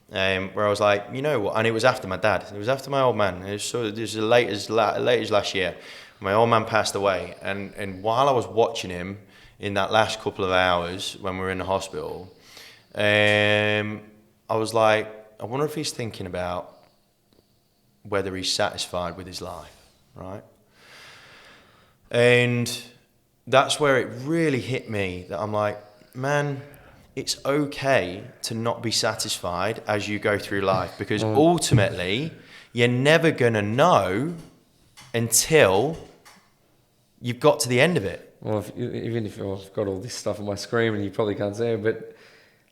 where I was like, you know what? And it was after my dad. It was after my old man. It was as late as last year. My old man passed away. And while I was watching him in that last couple of hours when we were in the hospital, I was like, I wonder if he's thinking about whether he's satisfied with his life, right? And that's where it really hit me that I'm like, man, it's okay to not be satisfied as you go through life, because ultimately you're never going to know until you've got to the end of it. Well, even if I've got all this stuff on my screen and you probably can't see it, but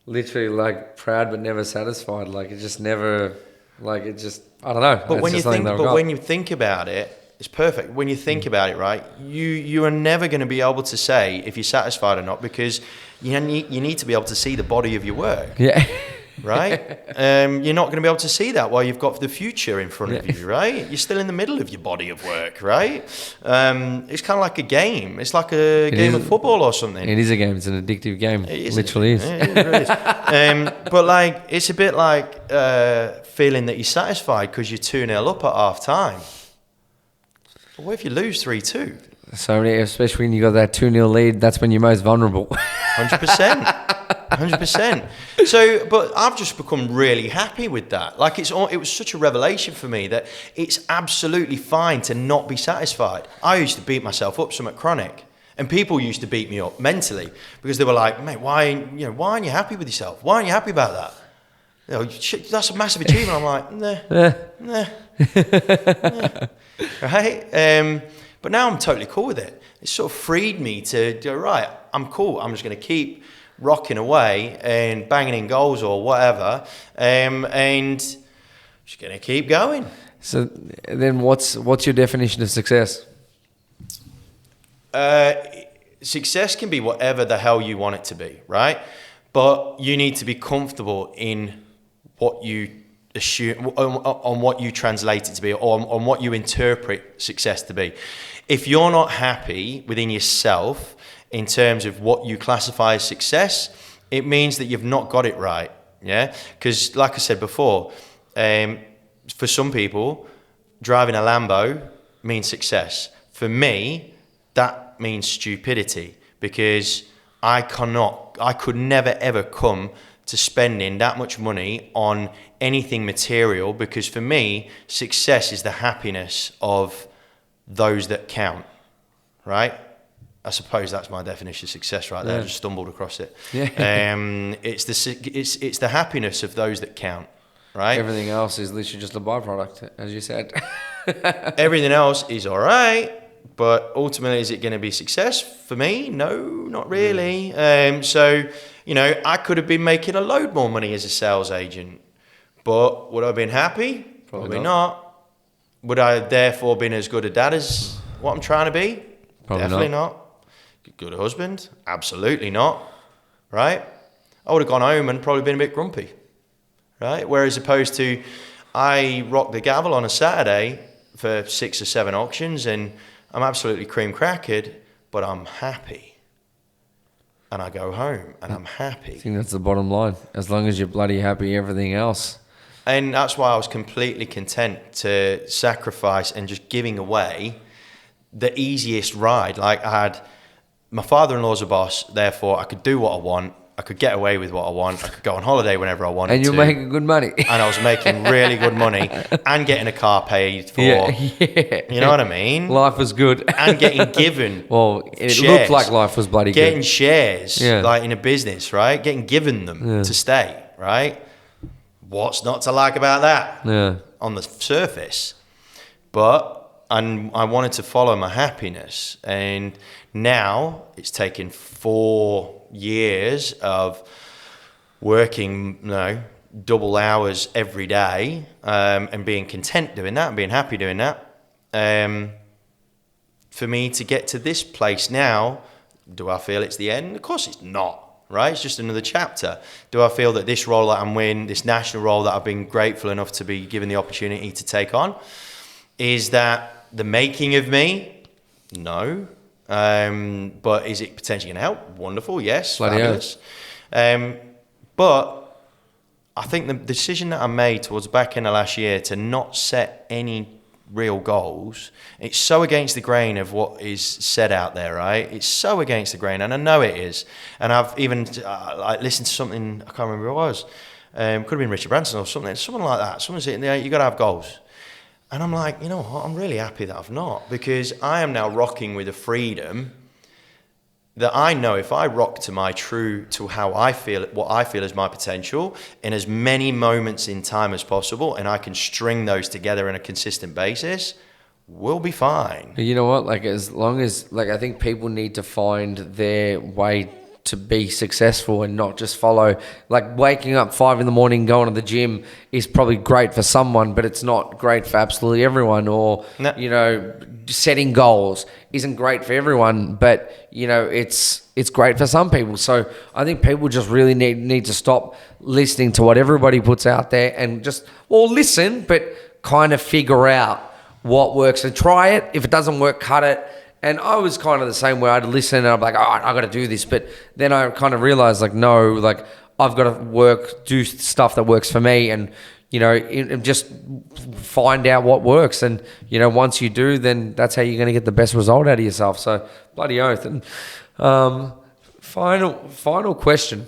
literally like proud but never satisfied. Like it just never, like it just, I don't know. But when you think about it, it's perfect. When you think about it, right, you are never going to be able to say if you're satisfied or not, because you need to be able to see the body of your work. Yeah. Right? You're not going to be able to see that while you've got the future in front of you, right? You're still in the middle of your body of work, right? It's kind of like a game. It's like a game of football or something. It is a game. It's an addictive game. It literally is. It really is. But like, it's a bit like feeling that you're satisfied because you're 2-0 up at half time. But what if you lose 3-2? So, especially when you got that 2-0 lead, that's when you're most vulnerable. 100%. 100%. So, but I've just become really happy with that. Like it was such a revelation for me that it's absolutely fine to not be satisfied. I used to beat myself up somewhat chronic, and people used to beat me up mentally because they were like, mate, why aren't you happy with yourself? Why aren't you happy about that? Shit, that's a massive achievement. I'm like, nah. Right? But now I'm totally cool with it. It sort of freed me to go, right, I'm cool. I'm just going to keep rocking away and banging in goals or whatever, and just going to keep going. So then what's your definition of success? Success can be whatever the hell you want it to be, right? But you need to be comfortable in what you assume, on what you translate it to be, or on what you interpret success to be. If you're not happy within yourself in terms of what you classify as success, it means that you've not got it right, yeah? Because like I said before, for some people, driving a Lambo means success. For me, that means stupidity, because I could never ever come to spending that much money on anything material, because for me, success is the happiness of those that count, right? I suppose that's my definition of success right there. Yeah. I just stumbled across it. Yeah. It's the happiness of those that count, right? Everything else is literally just a byproduct, as you said. Everything else is all right, but ultimately, is it going to be success? For me, no, not really. So, I could have been making a load more money as a sales agent, but would I have been happy? Probably not. Would I have therefore been as good a dad as what I'm trying to be? Probably Definitely not. Good husband? Absolutely not. Right? I would have gone home and probably been a bit grumpy. Right? Whereas opposed to, I rock the gavel on a Saturday for 6 or 7 auctions and I'm absolutely cream crackered, but I'm happy. And I go home and I'm happy. I think that's the bottom line. As long as you're bloody happy, everything else. And that's why I was completely content to sacrifice and just giving away the easiest ride. Like, I had my father-in-law's a boss, therefore I could do what I want. I could get away with what I want. I could go on holiday whenever I wanted to. And you're making good money. And I was making really good money and getting a car paid for. Yeah. You know what I mean? Life was good. And getting given. Well, it shares. looked like life was bloody getting good. shares, Yeah. like in a business, right? Getting given them to stay, right? What's not to like about that? Yeah. On the surface. But I wanted to follow my happiness. And now it's taken 4 years of working, double hours every day, and being content doing that and being happy doing that. For me to get to this place now, do I feel it's the end? Of course it's not, right? It's just another chapter. Do I feel that this role that I'm in, this national role that I've been grateful enough to be given the opportunity to take on, is that the making of me? No. But is it potentially going to help? Wonderful, yes, Bloody fabulous. But I think the decision that I made towards the back end of last year to not set any real goals, it's so against the grain of what is said out there, right? It's so against the grain, and I know it is. And I've even listened to something, I can't remember who it was. Could have been Richard Branson or something, someone like that. Someone sitting there, you got to have goals. And I'm like, you know what? I'm really happy that I've not, because I am now rocking with a freedom that I know if I rock to how I feel, what I feel is my potential in as many moments in time as possible, and I can string those together on a consistent basis, we'll be fine. You know what? Like, as long as, I think people need to find their way to be successful and not just follow. Like, waking up 5 a.m, going to the gym is probably great for someone, but it's not great for absolutely everyone. Or, No. Setting goals isn't great for everyone, but, it's great for some people. So I think people just really need to stop listening to what everybody puts out there and just, listen, but kind of figure out what works and try it. If it doesn't work, cut it. And I was kind of the same way. I'd listen and I'm like, I got to do this. But then I kind of realized, no, I've got to do stuff that works for me, and, just find out what works. And, once you do, then that's how you're going to get the best result out of yourself. So, bloody oath. And final question.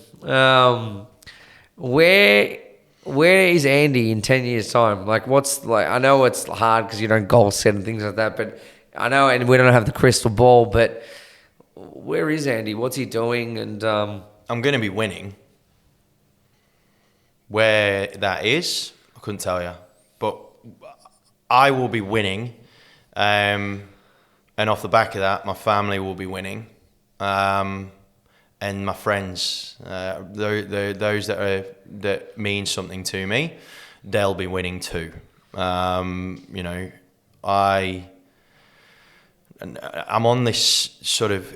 Where is Andy in 10 years' time? I know it's hard because you don't goal set and things like that, but I know, and we don't have the crystal ball, but where is Andy? What's he doing? And I'm going to be winning. Where that is, I couldn't tell you. But I will be winning. And off the back of that, my family will be winning. And my friends, those that mean something to me, they'll be winning too. I'm on this sort of,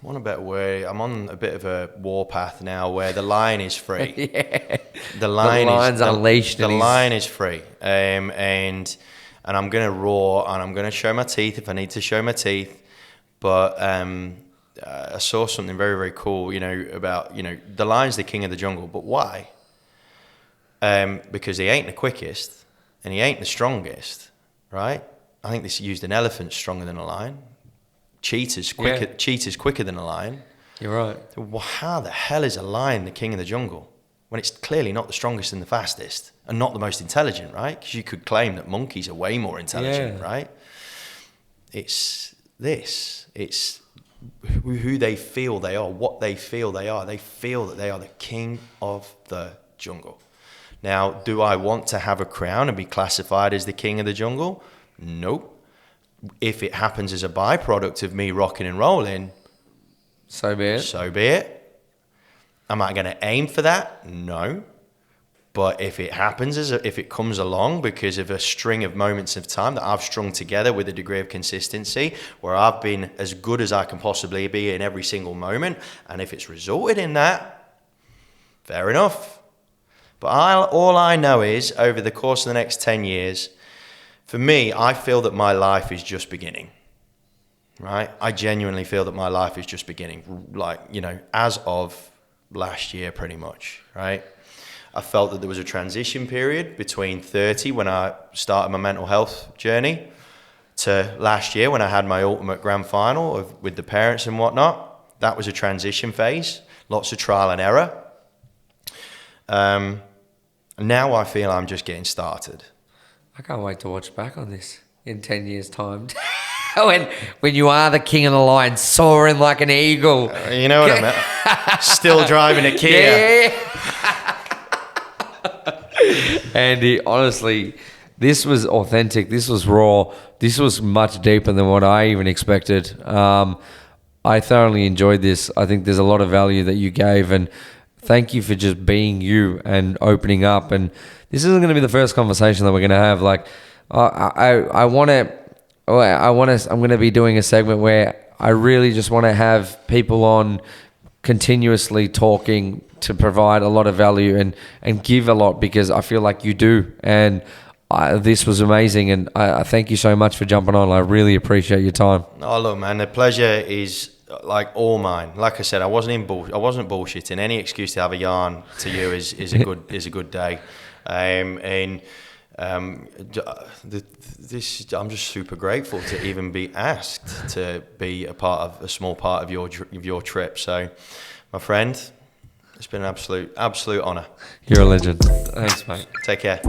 want a better word, I'm on a bit of a warpath now where the lion is free. Yeah. The lion's unleashed. The lion is free. And I'm going to roar, and I'm going to show my teeth if I need to show my teeth. But I saw something very, very cool, about, the lion's the king of the jungle. But why? Because he ain't the quickest and he ain't the strongest, right? I think this used an elephant stronger than a lion. Cheetah's quicker than a lion. You're right. Well, how the hell is a lion the king of the jungle when it's clearly not the strongest and the fastest and not the most intelligent, right? Because you could claim that monkeys are way more intelligent, right? It's this. It's who they feel they are, what they feel they are. They feel that they are the king of the jungle. Now, do I want to have a crown and be classified as the king of the jungle? Nope. If it happens as a byproduct of me rocking and rolling, so be it. So be it. Am I going to aim for that? No. But if it happens, if it comes along because of a string of moments of time that I've strung together with a degree of consistency, where I've been as good as I can possibly be in every single moment, and if it's resulted in that, fair enough. But all I know is, over the course of the next 10 years, for me, I feel that my life is just beginning, right? I genuinely feel that my life is just beginning, as of last year, pretty much, right? I felt that there was a transition period between 30 when I started my mental health journey to last year when I had my ultimate grand final with the parents and whatnot. That was a transition phase, lots of trial and error. Now I feel I'm just getting started. I can't wait to watch back on this in 10 years' time. when you are the king of the line, soaring like an eagle. You know what I mean? Still driving a Kia. Yeah. Andy, honestly, this was authentic. This was raw. This was much deeper than what I even expected. I thoroughly enjoyed this. I think there's a lot of value that you gave, and thank you for just being you and opening up. And this isn't going to be the first conversation that we're going to have. Like, I'm going to be doing a segment where I really just want to have people on continuously talking to provide a lot of value and give a lot, because I feel like you do. And this was amazing, and I thank you so much for jumping on. I really appreciate your time. Oh, look, man, the pleasure is like all mine. Like I said, I wasn't bullshitting. Any excuse to have a yarn to you is a good day. I'm just super grateful to even be asked to be a small part of your trip. So, my friend, it's been an absolute honor. You're a legend. Thanks, mate. Take care.